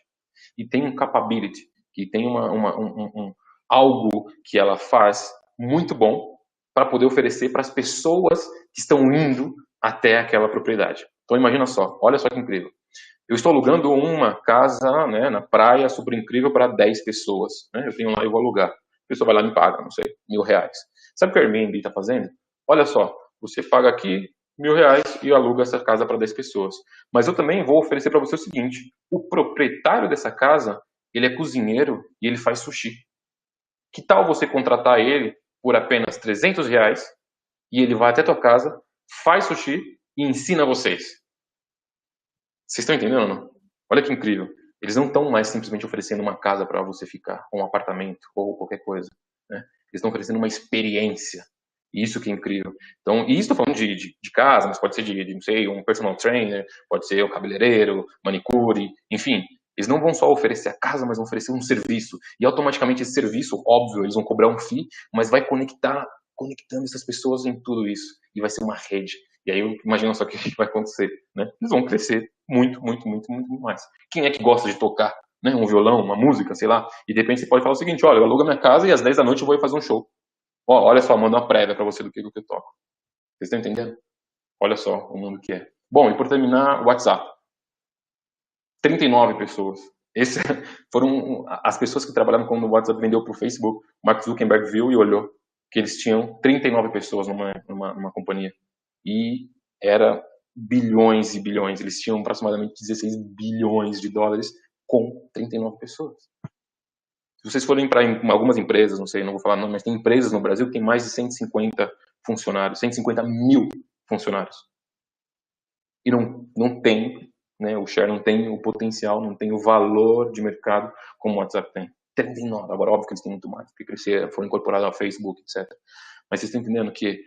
e tem um capability, que tem algo que ela faz muito bom para poder oferecer para as pessoas que estão indo até aquela propriedade. Então imagina só, olha só que incrível. Eu estou alugando uma casa, né, na praia, super incrível, para 10 pessoas. Né? Eu tenho lá, eu vou alugar. A pessoa vai lá e me paga, não sei, R$1.000. Sabe o que o Airbnb está fazendo? Olha só, você paga aqui R$1.000 e aluga essa casa para 10 pessoas. Mas eu também vou oferecer para você o seguinte, o proprietário dessa casa, ele é cozinheiro e ele faz sushi. Que tal você contratar ele por apenas R$300 e ele vai até a tua casa, faz sushi e ensina vocês? Vocês estão entendendo ou não? Olha que incrível. Eles não estão mais simplesmente oferecendo uma casa para você ficar, ou um apartamento, ou qualquer coisa, né? Eles estão oferecendo uma experiência. Isso que é incrível. Então, e isso estou falando de casa, mas pode ser não sei, um personal trainer, pode ser o cabeleireiro, manicure, enfim. Eles não vão só oferecer a casa, mas vão oferecer um serviço. E automaticamente esse serviço, óbvio, eles vão cobrar um fee, mas vai conectando essas pessoas em tudo isso. E vai ser uma rede. E aí, imagina só o que vai acontecer, né? Eles vão crescer muito, muito, muito, muito mais. Quem é que gosta de tocar, né? Um violão, uma música, sei lá. E de repente você pode falar o seguinte, olha, eu alugo a minha casa e às 10 da noite eu vou fazer um show. Ó, olha só, mando uma prévia para você do que eu toco. Vocês estão entendendo? Olha só o mundo que é. Bom, e por terminar, o WhatsApp. 39 pessoas. Essas foram as pessoas que trabalhavam quando o WhatsApp vendeu para o Facebook. O Mark Zuckerberg viu e olhou que eles tinham 39 pessoas numa companhia. E era bilhões e bilhões. Eles tinham aproximadamente 16 bilhões de dólares com 39 pessoas. Se vocês forem para algumas empresas, não sei, não vou falar não, mas tem empresas no Brasil que tem mais de 150 funcionários, 150 mil funcionários. E não tem, né, o share não tem o potencial, não tem o valor de mercado como o WhatsApp tem. 39, agora óbvio que eles têm muito mais, porque crescer, foram incorporados ao Facebook, etc. Mas vocês estão entendendo que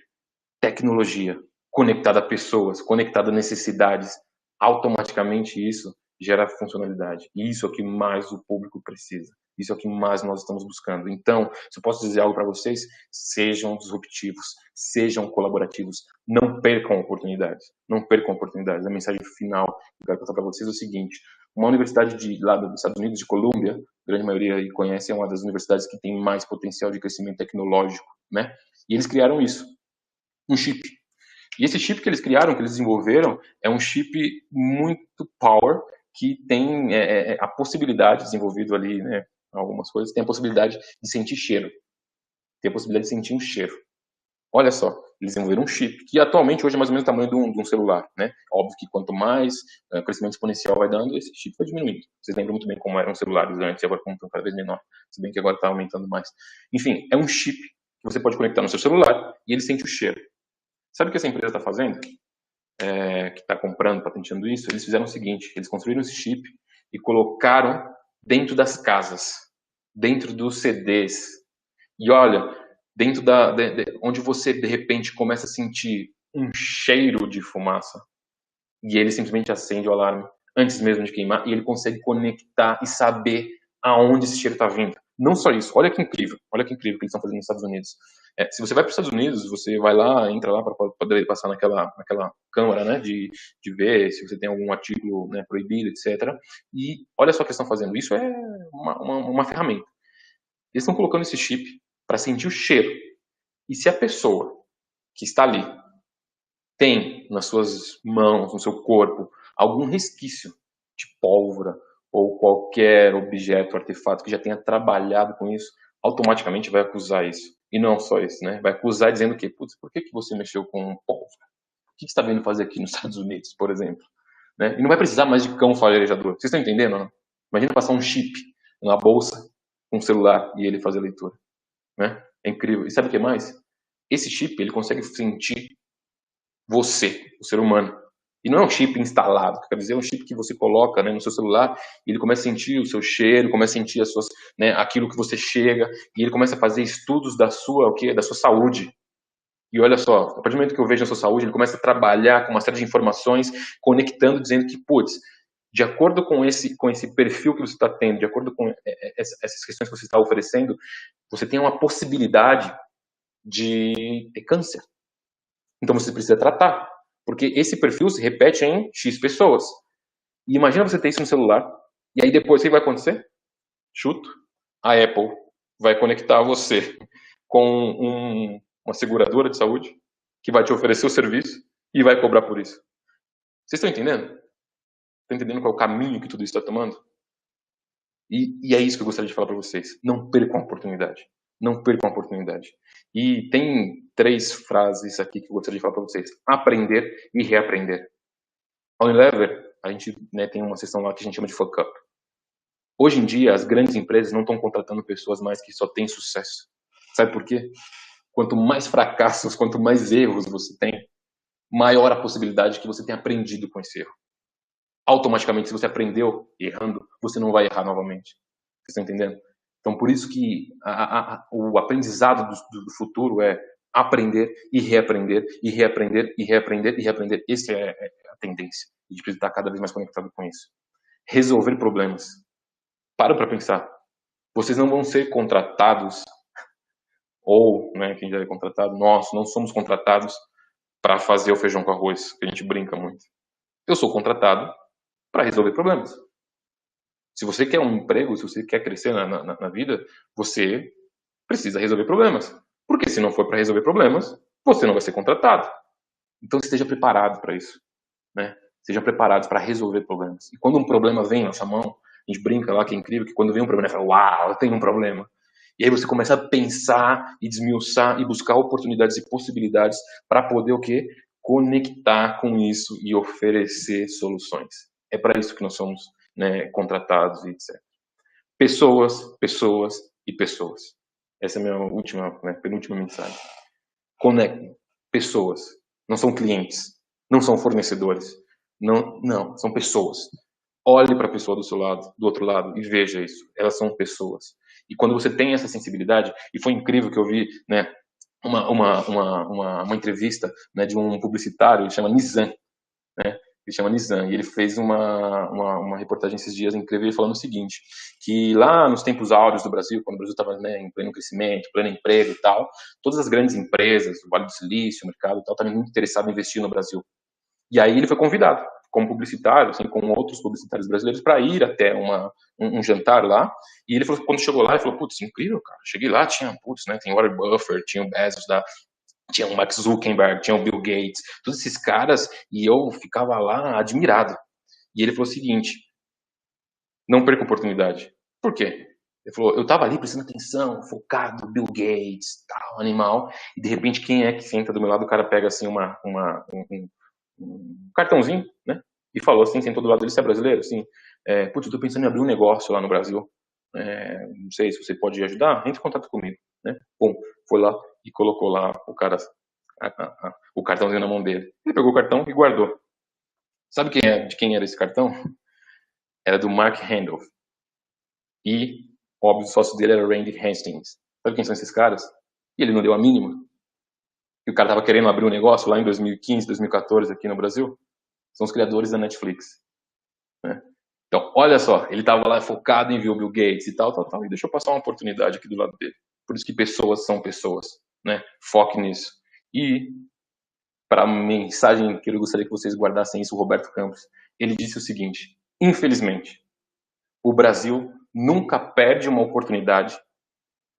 tecnologia conectada a pessoas, conectada a necessidades, automaticamente isso gera funcionalidade. E isso é o que mais o público precisa. Isso é o que mais nós estamos buscando. Então, se eu posso dizer algo para vocês, sejam disruptivos, sejam colaborativos, não percam oportunidades. Não percam oportunidades. A mensagem final que eu quero passar para vocês é o seguinte. Uma universidade lá dos Estados Unidos, de Colômbia, a grande maioria aí conhece, é uma das universidades que tem mais potencial de crescimento tecnológico, né? E eles criaram isso. um chip. E esse chip que eles criaram, que eles desenvolveram, é um chip muito power, que tem a possibilidade, desenvolvido ali, né, algumas coisas, tem a possibilidade de sentir cheiro. Tem a possibilidade de sentir um cheiro. Olha só, eles desenvolveram um chip, que atualmente hoje é mais ou menos o tamanho de um celular, né? Óbvio que quanto mais crescimento exponencial vai dando, esse chip vai diminuindo. Vocês lembram muito bem como eram os celulares antes, e agora como estão cada vez menor, se bem que agora está aumentando mais. Enfim, é um chip que você pode conectar no seu celular e ele sente o cheiro. Sabe o que essa empresa está fazendo? Que está comprando, patenteando isso? Eles fizeram o seguinte, eles construíram esse chip e colocaram dentro das casas, dentro dos CDs. E olha, dentro onde você, de repente, começa a sentir um cheiro de fumaça, e ele simplesmente acende o alarme, antes mesmo de queimar, e ele consegue conectar e saber aonde esse cheiro está vindo. Não só isso, olha que incrível que eles estão fazendo nos Estados Unidos. Se você vai para os Estados Unidos, você vai lá, entra lá para poder passar naquela câmara, né, de ver se você tem algum artigo, né, proibido, etc. E olha só o que eles estão fazendo. Isso é uma ferramenta. Eles estão colocando esse chip para sentir o cheiro. E se a pessoa que está ali tem nas suas mãos, no seu corpo, algum resquício de pólvora ou qualquer objeto, artefato que já tenha trabalhado com isso, automaticamente vai acusar isso. E não só isso, né? Vai acusar dizendo que, putz, por que você mexeu com pólvora? O que você está vindo fazer aqui nos Estados Unidos, por exemplo? Né? E não vai precisar mais de cão farejador. Vocês estão entendendo, não? Imagina passar um chip na bolsa com um celular e ele fazer a leitura. Né? É incrível. E sabe o que mais? Esse chip, ele consegue sentir você, o ser humano. E não é um chip instalado, quer dizer, é um chip que você coloca, né, no seu celular e ele começa a sentir o seu cheiro, começa a sentir as suas, né, aquilo que você chega, e ele começa a fazer estudos da sua saúde. E olha só, a partir do momento que eu vejo a sua saúde, ele começa a trabalhar com uma série de informações, conectando, dizendo que, putz, de acordo com esse perfil que você está tendo, de acordo com essas questões que você está oferecendo, você tem uma possibilidade de ter câncer. Então você precisa tratar. Porque esse perfil se repete em X pessoas. E imagina você ter isso no celular. E aí depois o que vai acontecer? Chuto. A Apple vai conectar você com uma seguradora de saúde que vai te oferecer o serviço e vai cobrar por isso. Vocês estão entendendo? Estão entendendo qual é o caminho que tudo isso está tomando? E é isso que eu gostaria de falar para vocês. Não percam a oportunidade. Não percam a oportunidade. E tem 3 frases aqui que eu gostaria de falar para vocês. Aprender e reaprender. A Unilever, a gente, né, tem uma seção lá que a gente chama de fuck up. Hoje em dia, as grandes empresas não estão contratando pessoas mais que só têm sucesso. Sabe por quê? Quanto mais fracassos, quanto mais erros você tem, maior a possibilidade que você tenha aprendido com esse erro. Automaticamente, se você aprendeu errando, você não vai errar novamente. Vocês estão entendendo? Então, por isso que o aprendizado do futuro é aprender e reaprender, e reaprender, e reaprender, e reaprender. Essa é a tendência. A gente precisa estar cada vez mais conectado com isso. Resolver problemas. Para pensar. Vocês não vão ser contratados, ou, né, quem já é contratado, nós não somos contratados para fazer o feijão com arroz, que a gente brinca muito. Eu sou contratado para resolver problemas. Se você quer um emprego, se você quer crescer na vida, você precisa resolver problemas. Porque se não for para resolver problemas, você não vai ser contratado. Então esteja preparado para isso. Né? Sejam preparados para resolver problemas. E quando um problema vem na sua mão, a gente brinca lá que é incrível, que quando vem um problema, você fala, uau, eu tenho um problema. E aí você começa a pensar e desmiuçar e buscar oportunidades e possibilidades para poder o quê? Conectar com isso e oferecer soluções. É para isso que nós somos, né, contratados e etc. Pessoas, pessoas e pessoas. Essa é a minha última, né, penúltima mensagem. Conectem. Pessoas. Não são clientes. Não são fornecedores. Não, são pessoas. Olhe para a pessoa do seu lado, do outro lado e veja isso. Elas são pessoas. E quando você tem essa sensibilidade, e foi incrível que eu vi, né, uma entrevista, né, de um publicitário, ele chama Nizam, né? Ele chama Nizam, e ele fez uma reportagem esses dias incrível falando o seguinte, que lá nos tempos áureos do Brasil, quando o Brasil estava, né, em pleno crescimento, pleno emprego e tal, todas as grandes empresas, o Vale do Silício, o mercado e tal, estavam muito interessados em investir no Brasil. E aí ele foi convidado, como publicitário, assim, com outros publicitários brasileiros, para ir até um jantar lá, e ele falou, quando chegou lá, ele falou, putz, incrível, cara, cheguei lá, tinha, putz, né, tem Warren Buffett, tinha o Bezos tinha o Mark Zuckerberg, tinha o Bill Gates, todos esses caras, e eu ficava lá admirado. E ele falou o seguinte: não perca a oportunidade. Por quê? Ele falou, eu tava ali prestando atenção, focado, Bill Gates, tal, animal, e de repente quem é que senta do meu lado? O cara pega assim um cartãozinho, né? E falou assim, sentou do lado dele, você é brasileiro? Assim, putz, eu tô pensando em abrir um negócio lá no Brasil. Não sei se você pode ajudar, entre em contato comigo, né? Bom, foi lá e colocou lá o cara, o cartãozinho na mão dele. Ele pegou o cartão e guardou. Sabe de quem era esse cartão? Era do Mark Randolph. E, óbvio, o sócio dele era o Randy Hastings. Sabe quem são esses caras? E ele não deu a mínima. E o cara tava querendo abrir um negócio lá em 2015, 2014 aqui no Brasil. São os criadores da Netflix, né? Então, olha só, ele estava lá focado em ver o Bill Gates e tal, e deixou passar uma oportunidade aqui do lado dele. Por isso que pessoas são pessoas, né? Foque nisso. E, para a mensagem que eu gostaria que vocês guardassem isso, o Roberto Campos, ele disse o seguinte: infelizmente, o Brasil nunca perde uma oportunidade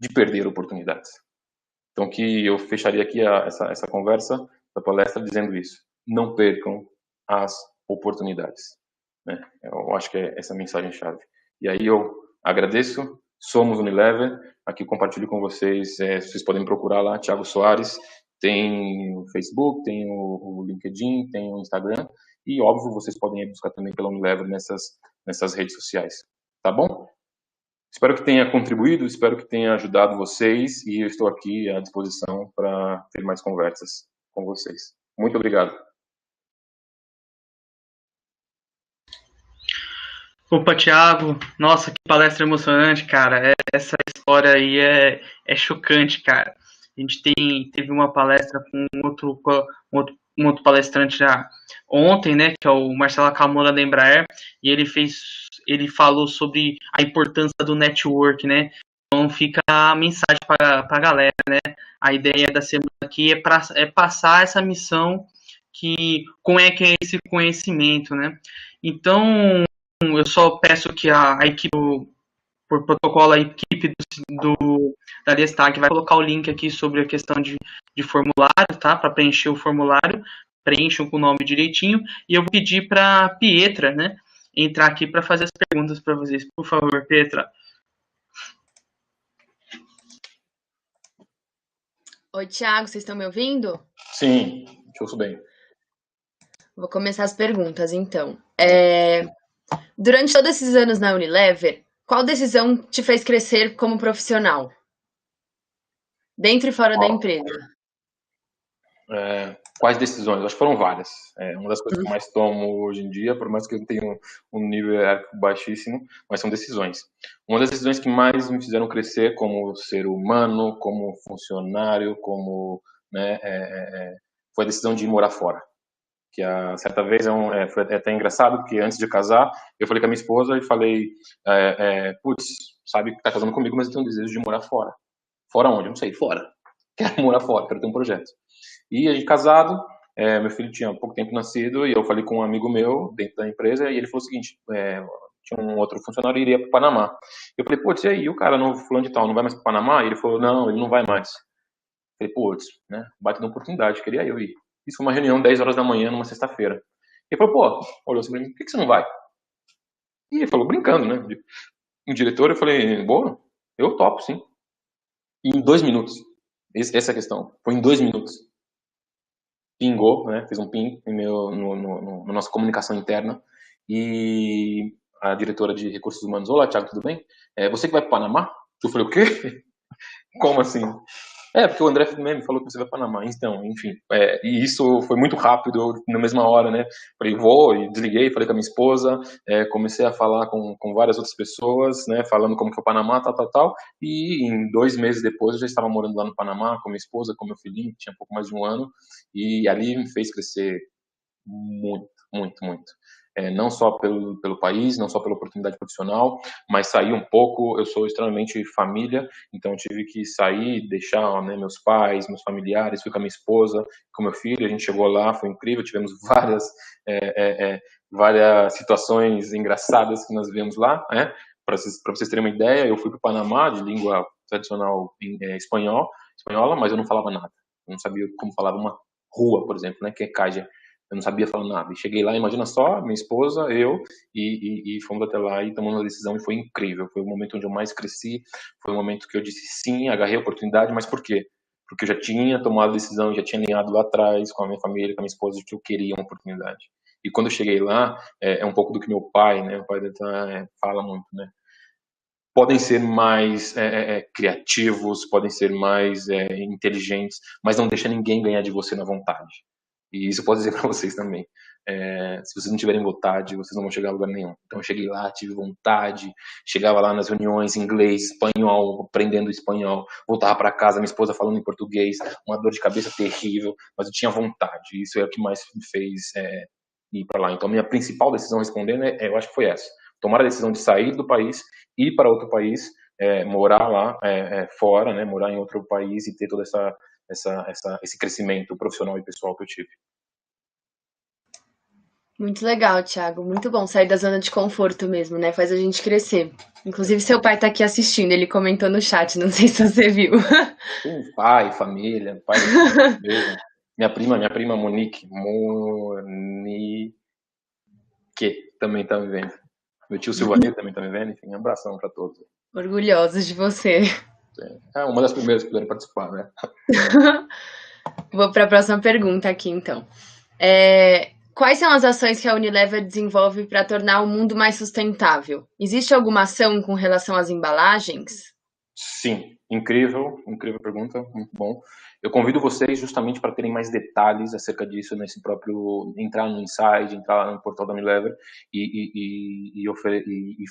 de perder oportunidades. Então, que eu fecharia aqui essa conversa, essa palestra, dizendo isso. Não percam as oportunidades, né? Eu acho que é essa a mensagem-chave. E aí eu agradeço, somos Unilever, aqui compartilho com vocês, vocês podem procurar lá, Thiago Soares, tem o Facebook, tem o LinkedIn, tem o Instagram, e óbvio, vocês podem ir buscar também pela Unilever nessas redes sociais, tá bom? Espero que tenha contribuído, espero que tenha ajudado vocês, e eu estou aqui à disposição para ter mais conversas com vocês. Muito obrigado. Opa, Thiago, nossa, que palestra emocionante, cara. Essa história aí é chocante, cara. A gente teve uma palestra com um outro palestrante já ontem, né, que é o Marcelo Acamora da Embraer, e ele falou sobre a importância do network, né. Então fica a mensagem para a galera, né. A ideia da semana aqui é passar essa missão como é que é esse conhecimento, né. Então, eu só peço que a equipe, por protocolo, a equipe da Destaque vai colocar o link aqui sobre a questão de formulário, tá? Para preencher o formulário, preencham com o nome direitinho. E eu vou pedir para a Pietra, né, entrar aqui para fazer as perguntas para vocês. Por favor, Pietra. Oi, Thiago, vocês estão me ouvindo? Sim, te ouço bem. Vou começar as perguntas, então. Durante todos esses anos na Unilever, qual decisão te fez crescer como profissional? Dentro e fora da empresa. Quais decisões? Acho que foram várias. Uma das coisas que eu mais tomo hoje em dia, por mais que eu tenha um nível hierárquico baixíssimo, mas são decisões. Uma das decisões que mais me fizeram crescer como ser humano, como funcionário, né, foi a decisão de ir morar fora. Que a certa vez foi até engraçado, porque antes de casar, eu falei com a minha esposa e falei, putz, sabe que tá casando comigo, mas eu tenho um desejo de morar fora. Fora onde? Não sei, fora. Quero morar fora, quero ter um projeto. E a gente casado, meu filho tinha pouco tempo nascido, e eu falei com um amigo meu dentro da empresa, e ele falou o seguinte, tinha um outro funcionário que iria para o Panamá. Eu falei, putz, e aí, o cara novo, fulano de tal, não vai mais para o Panamá? E ele falou, não, ele não vai mais. Eu falei, putz, né, baita de oportunidade, queria eu ir. Isso foi uma reunião 10 horas da manhã, numa sexta-feira. Ele falou, pô, olhou assim pra mim, por que você não vai? E ele falou, brincando, né? Um diretor, eu falei, boa, eu topo, sim. E em 2 minutos, essa é a questão, foi em 2 minutos. Pingou, né? Fez um ping na nossa comunicação interna. E a diretora de recursos humanos, olá, Thiago, tudo bem? Você que vai para o Panamá? Eu falei, o quê? Como assim? Porque o André me falou que você vai para o Panamá. Então, enfim, e isso foi muito rápido, na mesma hora, né? Falei, vou, e desliguei, falei com a minha esposa, comecei a falar com várias outras pessoas, né? Falando como que é o Panamá, tal, e em 2 meses depois eu já estava morando lá no Panamá com minha esposa, com meu filhinho, que tinha pouco mais de 1 ano, e ali me fez crescer muito, muito, muito. Não só pelo país, não só pela oportunidade profissional, mas sair um pouco. Eu sou extremamente família, então tive que sair, deixar, né, meus pais, meus familiares, fui com a minha esposa, com meu filho, a gente chegou lá, foi incrível, tivemos várias situações engraçadas que nós vivemos lá, né? Para vocês terem uma ideia, eu fui para o Panamá, de língua tradicional espanhola, mas eu não falava nada. Eu não sabia como falava uma rua, por exemplo, né, que é Kaja. Eu não sabia falar nada. E cheguei lá, imagina só, minha esposa, eu, e fomos até lá e tomamos uma decisão e foi incrível. Foi o momento onde eu mais cresci, foi o momento que eu disse sim, agarrei a oportunidade, mas por quê? Porque eu já tinha tomado a decisão, já tinha alinhado lá atrás com a minha família, com a minha esposa, de que eu queria uma oportunidade. E quando eu cheguei lá, é um pouco do que meu pai, né, o pai dele fala muito, né? Podem ser mais criativos, podem ser mais inteligentes, mas não deixa ninguém ganhar de você na vontade. E isso eu posso dizer para vocês também. Se vocês não tiverem vontade, vocês não vão chegar a lugar nenhum. Então eu cheguei lá, tive vontade, chegava lá nas reuniões em inglês, espanhol, aprendendo espanhol, voltava para casa, minha esposa falando em português, uma dor de cabeça terrível, mas eu tinha vontade. Isso é o que mais me fez ir para lá. Então a minha principal decisão respondendo, eu acho que foi essa. Tomar a decisão de sair do país, ir para outro país, morar lá fora, né, morar em outro país e ter toda esse crescimento profissional e pessoal que eu tive. Muito legal, Thiago. Muito bom sair da zona de conforto mesmo, né? Faz a gente crescer. Inclusive, seu pai tá aqui assistindo, ele comentou no chat, não sei se você viu. Pai, família, beijo. Minha prima Monique também tá me vendo. Meu tio Silvanil também tá me vendo. Enfim, um abração para todos. Orgulhosos de você. É uma das primeiras que puderam participar, né? Vou para a próxima pergunta aqui, então. Quais são as ações que a Unilever desenvolve para tornar o mundo mais sustentável? Existe alguma ação com relação às embalagens? Sim, incrível pergunta, muito bom. Eu convido vocês justamente para terem mais detalhes acerca disso nesse próprio, entrar no Inside, entrar no portal da Unilever e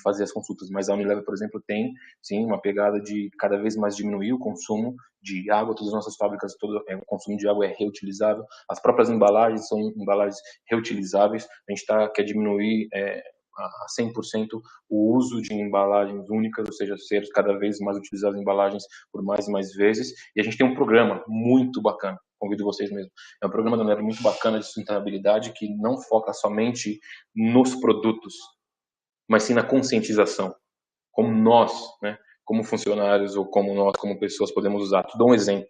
fazer as consultas. Mas a Unilever, por exemplo, tem sim uma pegada de cada vez mais diminuir o consumo de água. Todas as nossas fábricas, o consumo de água é reutilizável. As próprias embalagens são embalagens reutilizáveis. A gente quer diminuir a 100% o uso de embalagens únicas, ou seja, ser cada vez mais utilizadas embalagens por mais e mais vezes. E a gente tem um programa muito bacana, convido vocês mesmo. É um programa da Unilever muito bacana de sustentabilidade que não foca somente nos produtos, mas sim na conscientização. Como nós, né, como funcionários ou como nós, como pessoas, podemos usar. Te dou um exemplo.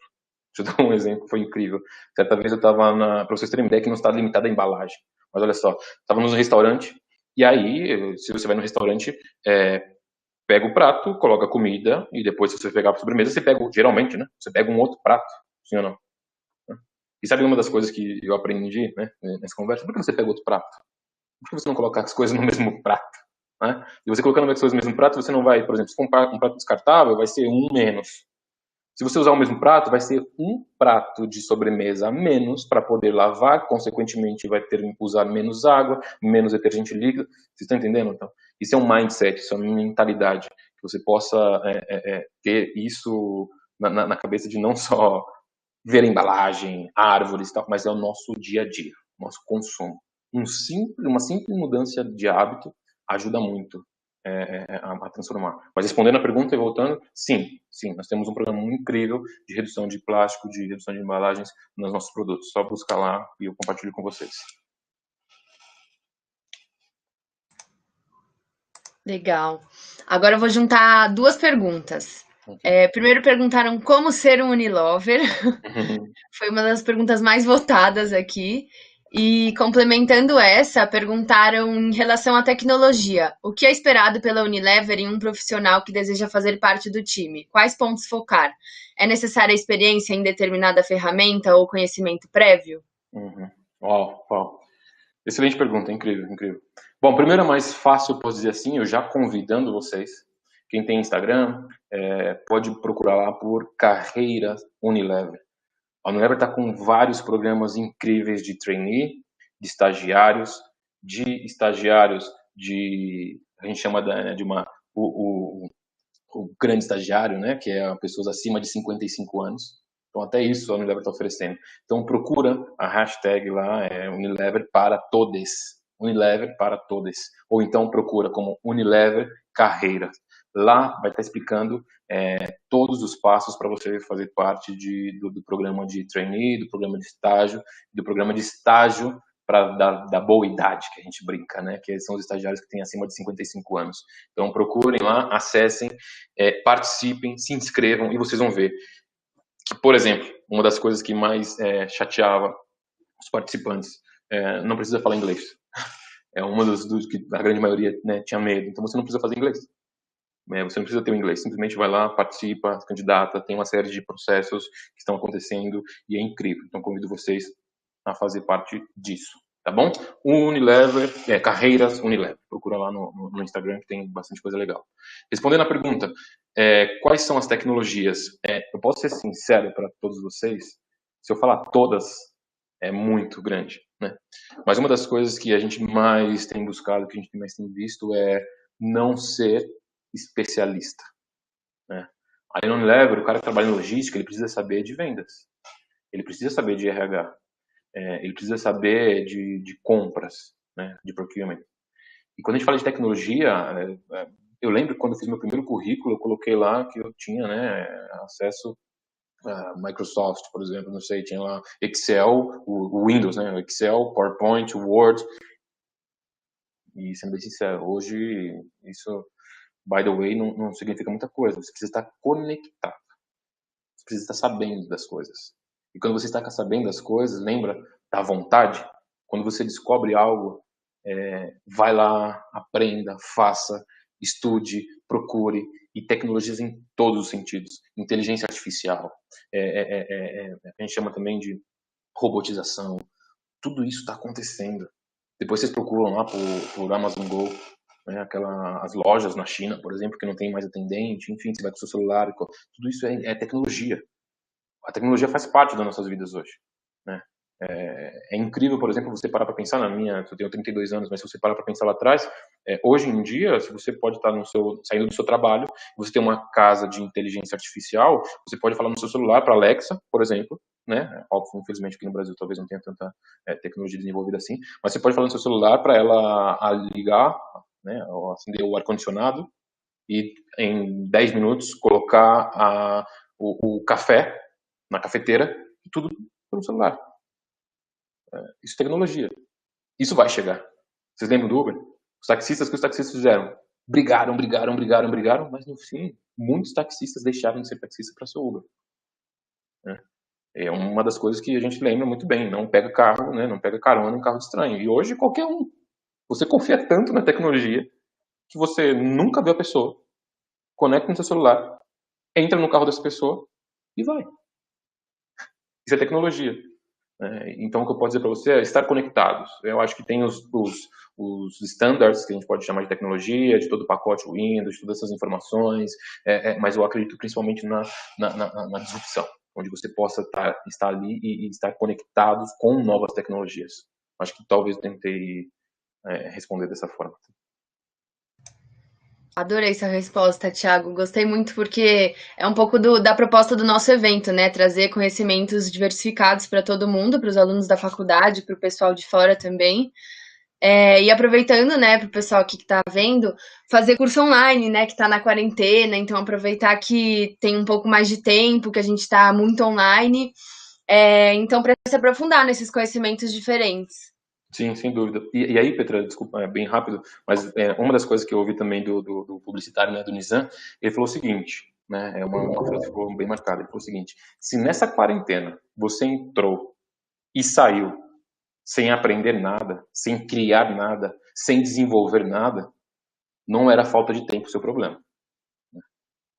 Foi incrível. Certa vez eu estava para vocês terem ideia que não está limitada a embalagem. Mas olha só, estávamos no restaurante. E aí, se você vai no restaurante, pega o prato, coloca a comida, e depois, se você pegar para a sobremesa, você pega, geralmente, né? Você pega um outro prato, sim ou não? E sabe uma das coisas que eu aprendi, né, nessa conversa? Por que você pega outro prato? Por que você não coloca as coisas no mesmo prato? Né? E você colocando as coisas no mesmo prato, você não vai, por exemplo, se for um prato descartável, vai ser um menos. Se você usar o mesmo prato, vai ser um prato de sobremesa a menos para poder lavar, consequentemente vai ter que usar menos água, menos detergente líquido. Vocês estão entendendo? Então, isso é um mindset, isso é uma mentalidade, que você possa ter isso na cabeça de não só ver a embalagem, árvores e tal, mas é o nosso dia a dia, nosso consumo. Uma simples mudança de hábito ajuda muito a transformar. Mas respondendo a pergunta e voltando, sim, nós temos um programa muito incrível de redução de plástico, de redução de embalagens nos nossos produtos. Só buscar lá e eu compartilho com vocês. Legal. Agora eu vou juntar duas perguntas. Primeiro perguntaram como ser um Unilover. Foi uma das perguntas mais votadas aqui. E complementando essa, perguntaram em relação à tecnologia. O que é esperado pela Unilever em um profissional que deseja fazer parte do time? Quais pontos focar? É necessária experiência em determinada ferramenta ou conhecimento prévio? Uau. Excelente pergunta, incrível. Bom, primeiro é mais fácil, eu posso dizer assim, eu já convidando vocês. Quem tem Instagram, pode procurar lá por Carreira Unilever. A Unilever está com vários programas incríveis de trainee, de estagiários, a gente chama o grande estagiário, né, que é pessoas acima de 55 anos. Então, até isso a Unilever está oferecendo. Então, procura a hashtag lá, Unilever para todos. Unilever para todos. Ou então procura como Unilever Carreira. Lá vai estar explicando todos os passos para você fazer parte do programa de trainee, do programa de estágio para da boa idade, que a gente brinca, né? Que são os estagiários que têm acima de 55 anos. Então procurem lá, acessem, participem, se inscrevam e vocês vão ver que, por exemplo, uma das coisas que mais chateava os participantes, não precisa falar inglês. É uma dos que a grande maioria, né, tinha medo. Então você não precisa fazer inglês. Você não precisa ter o inglês. Simplesmente vai lá, participa, candidata, tem uma série de processos que estão acontecendo e é incrível. Então convido vocês a fazer parte disso. Tá bom? Unilever, Carreiras Unilever. Procura lá no Instagram que tem bastante coisa legal. Respondendo à pergunta, quais são as tecnologias? Eu posso ser sincero para todos vocês? Se eu falar todas, é muito grande, né? Mas uma das coisas que a gente mais tem buscado, que a gente mais tem visto, é não ser especialista, né? Aí no Unilever, o cara que trabalha em logística, ele precisa saber de vendas. Ele precisa saber de RH. Ele precisa saber de compras, né, de procurement. E quando a gente fala de tecnologia, eu lembro que quando eu fiz meu primeiro currículo, eu coloquei lá que eu tinha, né, acesso a Microsoft, por exemplo, não sei, tinha lá Excel, o Windows, né, o Excel, PowerPoint, Word. E sendo bem sincero, hoje isso, by the way, não significa muita coisa. Você precisa estar conectado. Você precisa estar sabendo das coisas. E quando você está sabendo das coisas, lembra da vontade? Quando você descobre algo, vai lá, aprenda, faça, estude, procure. E tecnologias em todos os sentidos. Inteligência artificial. A gente chama também de robotização. Tudo isso está acontecendo. Depois vocês procuram lá por Amazon Go, né, as lojas na China, por exemplo, que não tem mais atendente. Enfim, você vai com o seu celular. Tudo isso é tecnologia. A tecnologia faz parte das nossas vidas hoje, né? É incrível, por exemplo, você parar para pensar eu tenho 32 anos, mas se você parar para pensar lá atrás, hoje em dia, se você pode estar saindo do seu trabalho, você tem uma casa de inteligência artificial, você pode falar no seu celular para Alexa, por exemplo, né? Óbvio, infelizmente aqui no Brasil talvez não tenha tanta tecnologia desenvolvida assim, mas você pode falar no seu celular para ela ligar, né, ou acender o ar-condicionado e em 10 minutos colocar o café na cafeteira, tudo pelo celular. Isso é tecnologia. Isso vai chegar. Vocês lembram do Uber? Os taxistas fizeram? Brigaram, mas no fim, muitos taxistas deixaram de ser taxistas para ser Uber. É uma das coisas que a gente lembra muito bem. Não pega carro, né? Não pega carona em carro estranho. E hoje, qualquer um. Você confia tanto na tecnologia que você nunca vê a pessoa, conecta no seu celular, entra no carro dessa pessoa e vai. Isso é tecnologia. Então, o que eu posso dizer para você é estar conectados. Eu acho que tem os standards, que a gente pode chamar de tecnologia, de todo o pacote Windows, de todas essas informações, mas eu acredito principalmente na disrupção, onde você possa estar ali e estar conectados com novas tecnologias. Acho que talvez eu tentei responder dessa forma. Adorei essa resposta, Thiago. Gostei muito porque é um pouco da proposta do nosso evento, né? Trazer conhecimentos diversificados para todo mundo, para os alunos da faculdade, para o pessoal de fora também. E aproveitando, né, para o pessoal aqui que está vendo, fazer curso online, né, que está na quarentena. Então, aproveitar que tem um pouco mais de tempo, que a gente está muito online. Então, para se aprofundar nesses conhecimentos diferentes. Sim, sem dúvida. E aí, Petra, desculpa, bem rápido, mas uma das coisas que eu ouvi também do publicitário, né, do Nizam, ele falou o seguinte, né, uma frase que ficou bem marcada, ele falou o seguinte: se nessa quarentena você entrou e saiu sem aprender nada, sem criar nada, sem desenvolver nada, não era falta de tempo o seu problema.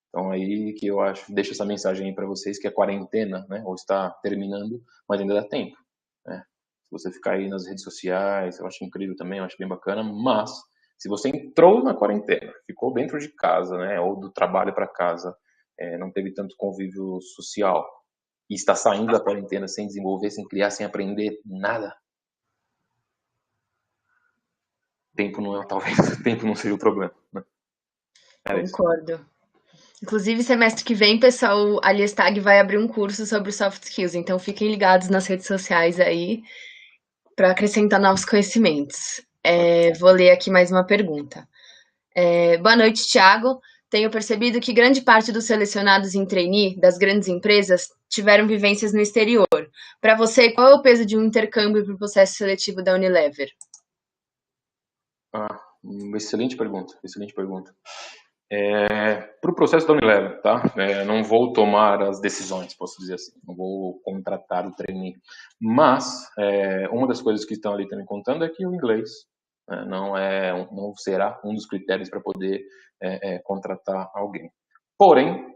Então aí que eu acho, deixo essa mensagem aí para vocês, que a quarentena, né, ou está terminando, mas ainda dá tempo, né? Se você ficar aí nas redes sociais, eu acho incrível também, eu acho bem bacana, mas se você entrou na quarentena, ficou dentro de casa, né, ou do trabalho para casa, não teve tanto convívio social, e está saindo da quarentena sem desenvolver, sem criar, sem aprender nada, talvez o tempo não seja o problema, né? Concordo. Isso. Inclusive, semestre que vem, pessoal, a Liestag vai abrir um curso sobre soft skills, então fiquem ligados nas redes sociais aí para acrescentar novos conhecimentos. Vou ler aqui mais uma pergunta. Boa noite, Thiago. Tenho percebido que grande parte dos selecionados em trainee das grandes empresas tiveram vivências no exterior. Para você, qual é o peso de um intercâmbio para o processo seletivo da Unilever? Excelente pergunta, excelente pergunta. Para o processo da Unilever, tá? Não vou tomar as decisões, posso dizer assim, não vou contratar o trainee. Mas uma das coisas que estão ali também contando é que o inglês não será um dos critérios para poder contratar alguém. Porém,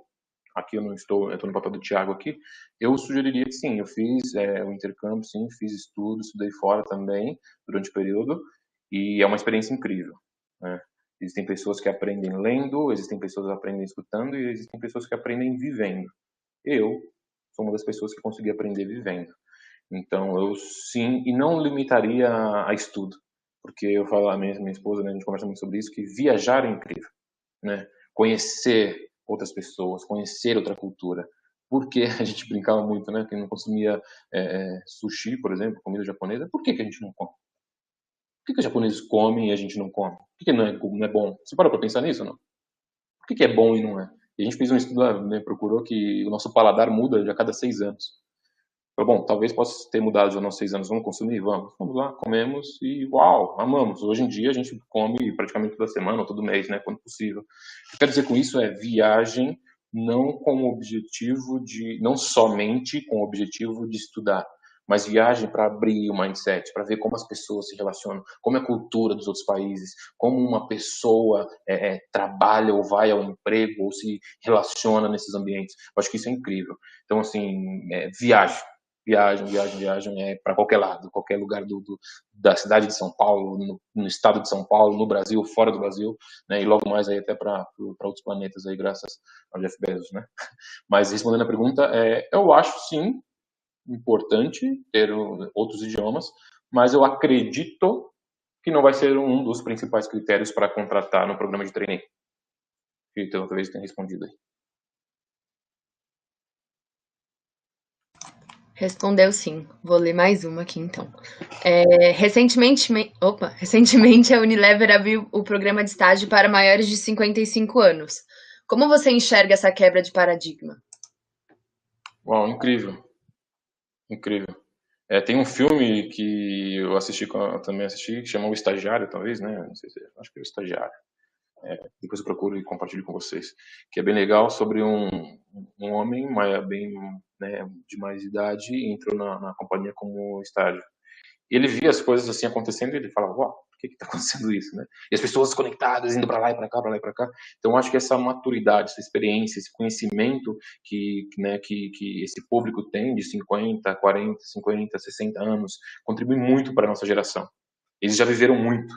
aqui eu estou no papel do Thiago aqui, eu sugeriria que sim, eu fiz o intercâmbio, sim, fiz estudos, estudei fora também durante o período e é uma experiência incrível, né? Existem pessoas que aprendem lendo, existem pessoas que aprendem escutando e existem pessoas que aprendem vivendo. Eu sou uma das pessoas que consegui aprender vivendo. Então, eu sim, e não limitaria a estudo, porque eu falo, a minha esposa, né, a gente conversa muito sobre isso, que viajar é incrível, né? Conhecer outras pessoas, conhecer outra cultura. Porque a gente brincava muito, né, que não consumia sushi, por exemplo, comida japonesa. Por que a gente não come? Por que os japoneses comem e a gente não come? Por que não é bom? Você parou para pensar nisso ou não? Por que é bom e não é? E a gente fez um estudo, né, procurou que o nosso paladar muda a cada 6 anos. Falei, bom, talvez possa ter mudado já nos 6 anos. Vamos consumir? Vamos lá, comemos e uau, amamos. Hoje em dia a gente come praticamente toda semana ou todo mês, né, quando possível. O que eu quero dizer com isso é viagem não somente com o objetivo de estudar, mas viagem para abrir o mindset, para ver como as pessoas se relacionam, como é a cultura dos outros países, como uma pessoa trabalha ou vai ao emprego ou se relaciona nesses ambientes. Eu acho que isso é incrível. Então, assim, viagem para qualquer lado, qualquer lugar da cidade de São Paulo, no estado de São Paulo, no Brasil, fora do Brasil, né, e logo mais aí até para outros planetas aí, graças ao Jeff Bezos, né? Mas respondendo a pergunta, eu acho sim importante ter outros idiomas, mas eu acredito que não vai ser um dos principais critérios para contratar no programa de trainee. Então, talvez tenha respondido aí. Respondeu sim. Vou ler mais uma aqui, então. Recentemente, a Unilever abriu o programa de estágio para maiores de 55 anos. Como você enxerga essa quebra de paradigma? Uau, incrível. Incrível. Tem um filme que eu também assisti, que chama O Estagiário, talvez, né? Não sei acho que é O Estagiário. Depois eu procuro e compartilho com vocês. Que é bem legal, sobre um homem de mais idade, entrou na companhia como estágio. E ele via as coisas assim acontecendo e ele falava, uau, por que está acontecendo isso, né? E as pessoas conectadas, indo para lá e para cá, para lá e para cá. Então, eu acho que essa maturidade, essa experiência, esse conhecimento que esse público tem de 50, 40, 50, 60 anos, contribui muito para a nossa geração. Eles já viveram muito.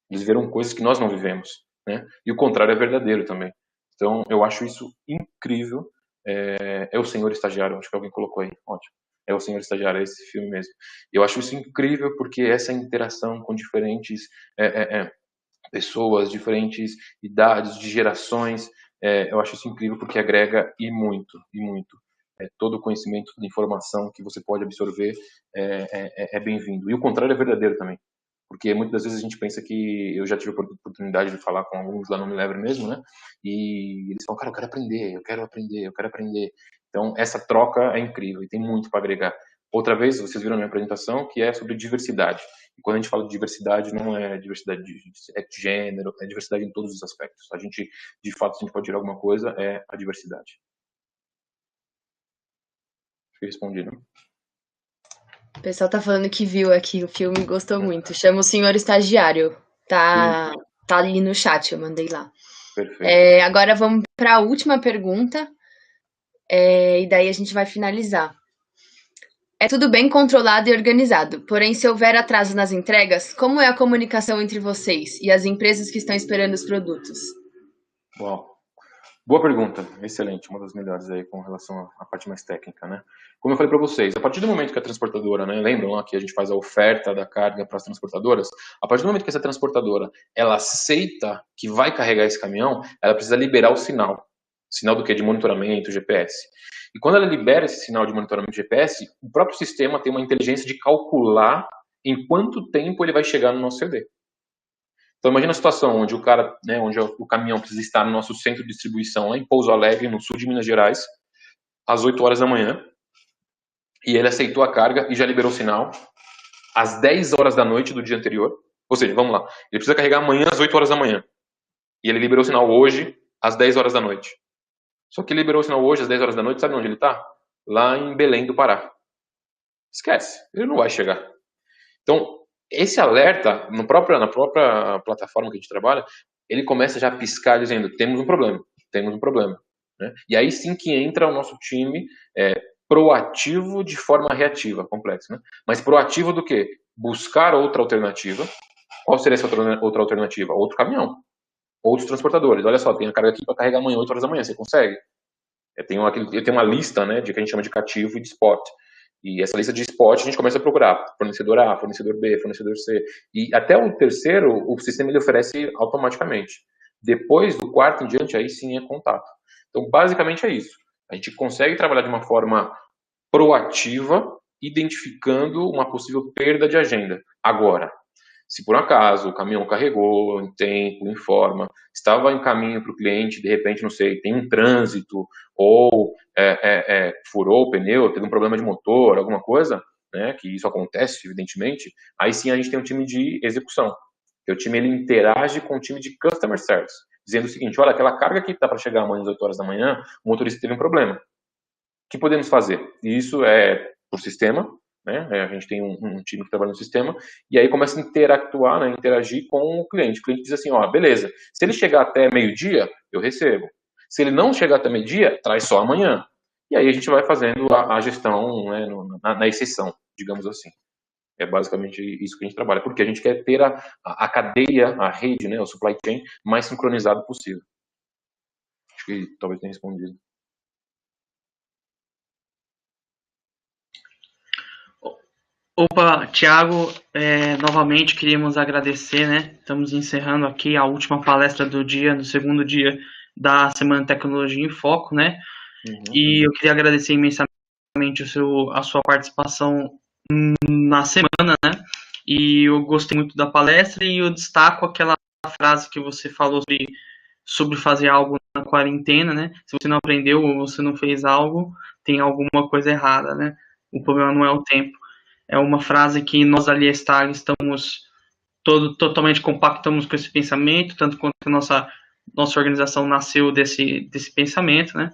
Eles viveram coisas que nós não vivemos, né? E o contrário é verdadeiro também. Então, eu acho isso incrível. É o Senhor Estagiário, acho que alguém colocou aí. Ótimo. É o Senhor Estagiário, é esse filme mesmo. Eu acho isso incrível porque essa interação com diferentes pessoas, diferentes idades, de gerações, eu acho isso incrível porque agrega e muito. Todo o conhecimento, toda informação que você pode absorver é bem-vindo. E o contrário é verdadeiro também. Porque muitas vezes a gente pensa que... Eu já tive a oportunidade de falar com alguns lá no Unilever mesmo, né? E eles falam, cara, eu quero aprender. Então, essa troca é incrível e tem muito para agregar. Outra vez, vocês viram a minha apresentação, que é sobre diversidade. E quando a gente fala de diversidade, não é diversidade de gênero, é diversidade em todos os aspectos. A gente, de fato, se a gente pode tirar alguma coisa, é a diversidade. Acho que eu respondi, não? O pessoal tá falando que viu aqui o filme e gostou muito. Chama O Senhor Estagiário. Tá ali no chat, eu mandei lá. Perfeito. Agora vamos para a última pergunta. E daí a gente vai finalizar. É tudo bem controlado e organizado, porém, se houver atraso nas entregas, como é a comunicação entre vocês e as empresas que estão esperando os produtos? Uau. Boa pergunta, excelente, uma das melhores aí com relação à parte mais técnica, né? Como eu falei para vocês, a partir do momento que a transportadora, né, lembram lá que a gente faz a oferta da carga para as transportadoras? A partir do momento que essa transportadora, ela aceita que vai carregar esse caminhão, ela precisa liberar o sinal. Sinal do quê? De monitoramento, GPS. E quando ela libera esse sinal de monitoramento GPS, o próprio sistema tem uma inteligência de calcular em quanto tempo ele vai chegar no nosso CD. Então imagina a situação onde onde o caminhão precisa estar no nosso centro de distribuição, lá em Pouso Alegre, no sul de Minas Gerais, às 8 horas da manhã, e ele aceitou a carga e já liberou o sinal às 10 horas da noite do dia anterior. Ou seja, vamos lá, ele precisa carregar amanhã às 8 horas da manhã. E ele liberou o sinal hoje, às 10 horas da noite. Só que liberou o sinal hoje, às 10 horas da noite, sabe onde ele está? Lá em Belém do Pará. Esquece, ele não vai chegar. Então, esse alerta, na própria plataforma que a gente trabalha, ele começa já a piscar dizendo, temos um problema. Né? E aí sim que entra o nosso time proativo de forma reativa, complexo. Né? Mas proativo do quê? Buscar outra alternativa. Qual seria essa outra alternativa? Outro caminhão. Outros transportadores. Olha só, tem a carga aqui para carregar amanhã, 8 horas da manhã, você consegue? Eu tenho uma lista, né, de que a gente chama de cativo e de spot. E essa lista de spot a gente começa a procurar fornecedor A, fornecedor B, fornecedor C. E até o terceiro, o sistema ele oferece automaticamente. Depois do quarto em diante, aí sim é contato. Então, basicamente é isso. A gente consegue trabalhar de uma forma proativa, identificando uma possível perda de agenda. Agora, se por acaso o caminhão carregou em tempo, em forma, estava em caminho para o cliente, de repente, não sei, tem um trânsito, ou furou o pneu, teve um problema de motor, alguma coisa, né, que isso acontece, evidentemente, aí sim a gente tem um time de execução. O time ele interage com o time de Customer Service, dizendo o seguinte, olha, aquela carga que está para chegar amanhã às 8 horas da manhã, o motorista teve um problema. O que podemos fazer? E isso é por sistema, né? A gente tem um time que trabalha no sistema, e aí começa a interactuar, né, interagir com o cliente. O cliente diz assim, ó, beleza, se ele chegar até meio-dia, eu recebo. Se ele não chegar até meio-dia, traz só amanhã. E aí a gente vai fazendo a gestão, né, na exceção, digamos assim. É basicamente isso que a gente trabalha, porque a gente quer ter a cadeia, a rede, né, o supply chain, mais sincronizado possível. Acho que talvez tenha respondido. Opa, Thiago, novamente queríamos agradecer, né? Estamos encerrando aqui a última palestra do dia, no segundo dia da Semana de Tecnologia em Foco, né? E eu queria agradecer imensamente a sua participação na semana, né? E eu gostei muito da palestra e eu destaco aquela frase que você falou sobre fazer algo na quarentena, né? Se você não aprendeu ou você não fez algo, tem alguma coisa errada, né? O problema não é o tempo. É uma frase que nós ali Stag estamos totalmente compactamos com esse pensamento, tanto quanto a nossa organização nasceu desse pensamento, né?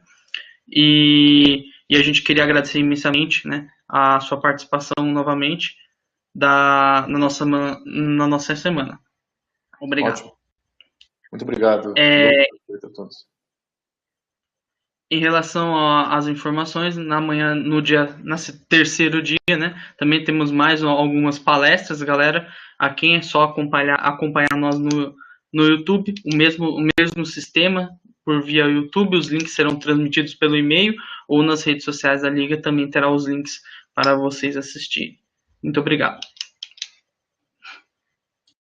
E a gente queria agradecer imensamente, né, a sua participação novamente na nossa semana. Obrigado. Ótimo. Muito obrigado. Em relação às informações, no terceiro dia, né, também temos mais algumas palestras, galera. A quem é só acompanhar nós no YouTube, o mesmo sistema por via YouTube, os links serão transmitidos pelo e-mail ou nas redes sociais da Liga também terá os links para vocês assistirem. Muito obrigado.